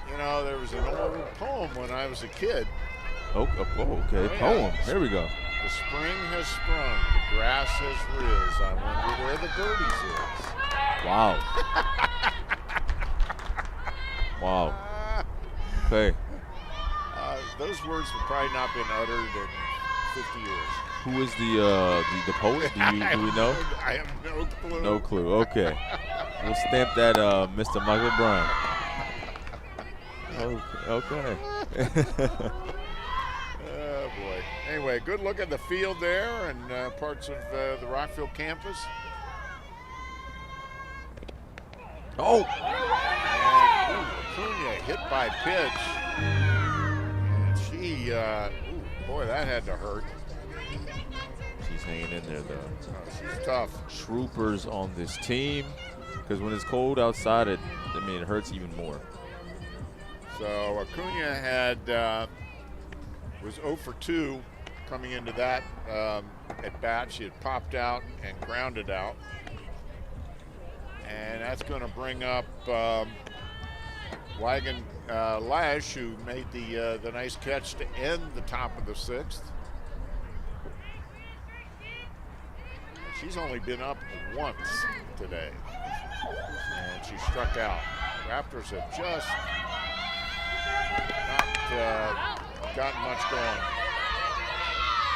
You know, there was an old poem when I was a kid. Okay, poem. Here we go. The spring has sprung, the grass has riz. I wonder where the birdies is. Wow. Wow. Okay. Those words have probably not been uttered in 50 years. Who is the poet? Do we know? I have no clue. No clue. Okay. We'll stamp that Mr. Michael Brown. Okay. Oh, boy. Anyway, good look at the field there and parts of the Rockville campus. Oh! And Acuna hit by pitch. And she, boy, that had to hurt. She's hanging in there, though. She's tough. Troopers on this team. Because when it's cold outside, it hurts even more. So Acuna was 0 for 2 coming into that at bat. She had popped out and grounded out. And that's going to bring up Wiegand-Lash, who made the nice catch to end the top of the 6th. She's only been up once today, and she struck out. Raptors have just not gotten much going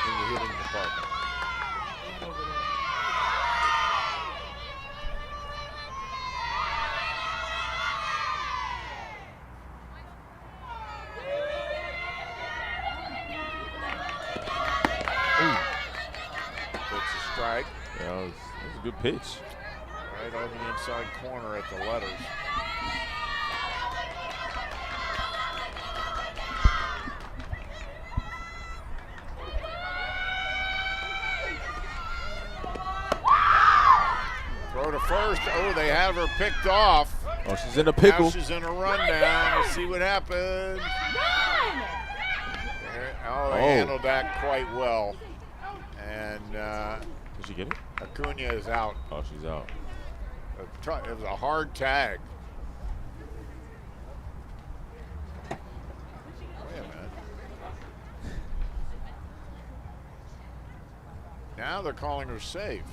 in the hitting department. That's a strike. Yeah, that was a good pitch. Right on the inside corner at the letters. Throw to first. Oh, they have her picked off. Oh, she's in a pickle. Now she's in a rundown. Let's see what happens. They handled that quite well. And did she get it? Acuna is out. Oh, she's out. It was a hard tag. Now they're calling her safe.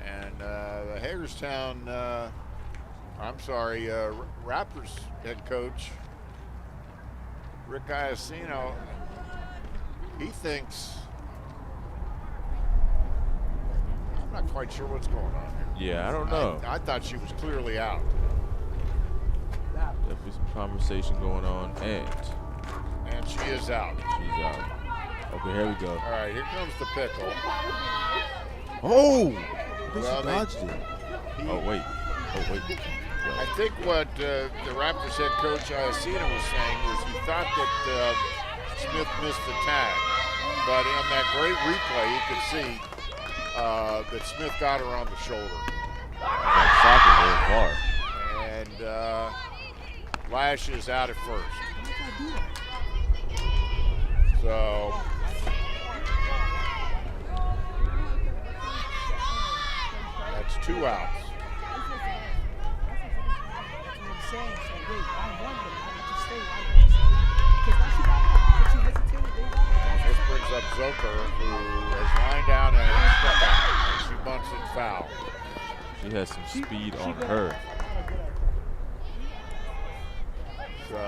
And the Hagerstown, Raptors head coach, Rick Iacino, he thinks, I'm not quite sure what's going on here. Yeah, I don't know. I thought she was clearly out. Definitely some conversation going on, And she is out. she's out. Okay, here we go. All right, here comes the pickle. Oh! Well, She dodged it. Oh, wait. I think what the Raptors head coach Iacino was saying was he thought that Smith missed the tag. But on that great replay, you could see that Smith got her on the shoulder. Like soccer very far. And Lash is out at first. So that's 2 outs. And this brings up Zucker, who has lined down and struck out. And she bunts it foul. She has some speed on her. So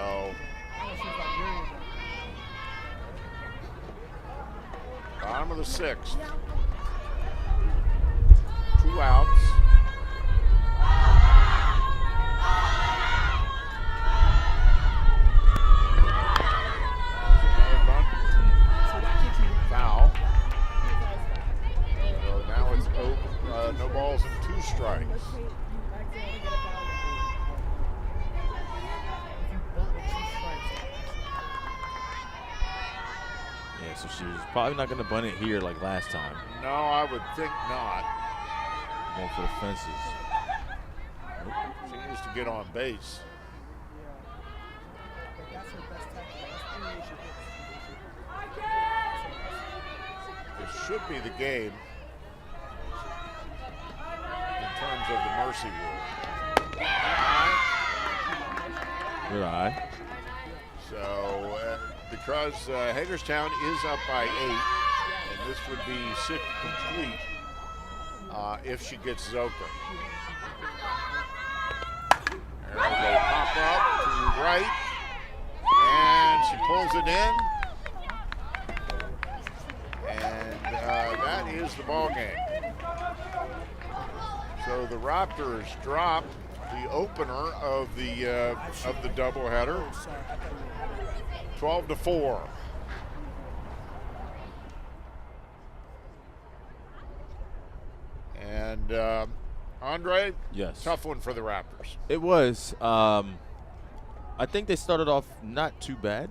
bottom of the 6th. 2 outs. Another bunt. Foul. So now it's no balls and 2 strikes. Yeah, so she was probably not going to bunt it here like last time. No, I would think not. Going for the fences. She needs to get on base. This should be the game in terms of the mercy rule. Good eye. So, because Hagerstown is up by 8, and this would be 6 complete if she gets Zoka. There they pop up to the right, and she pulls it in, and that is the ball game. So the Raptors drop the opener of the doubleheader, 12-4. And Andre, yes, tough one for the Raptors. It was. I think they started off not too bad.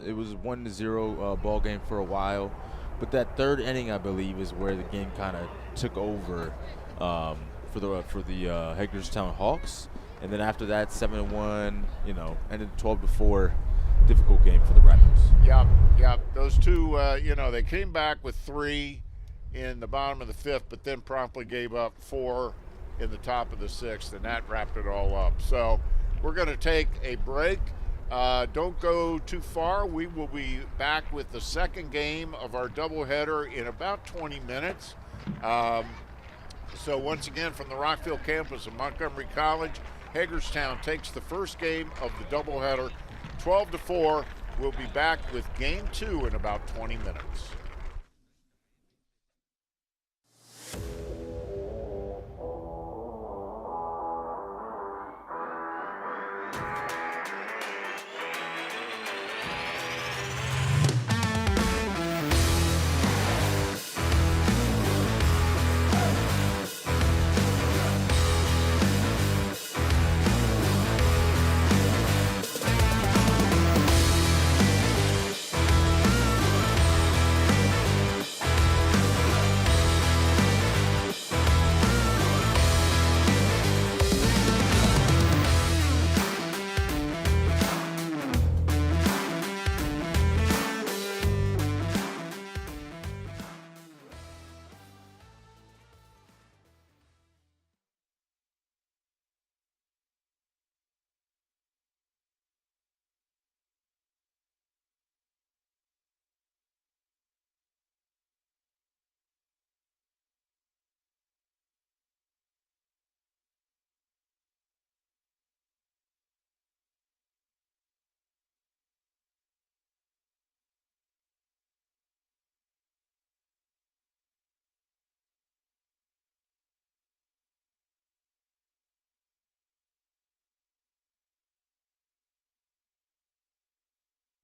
It was 1-0 ball game for a while, but that 3rd inning, I believe, is where the game kind of took over for the Hagerstown Hawks. And then after that, 7-1, ended 12-4. Difficult game for the Raptors. Yep. Those two, they came back with 3 in the bottom of the 5th, but then promptly gave up 4 in the top of the 6th, and that wrapped it all up. So we're going to take a break. Don't go too far. We will be back with the second game of our doubleheader in about 20 minutes. So once again, from the Rockville campus of Montgomery College, Hagerstown takes the first game of the doubleheader, 12-4. We'll be back with game 2 in about 20 minutes.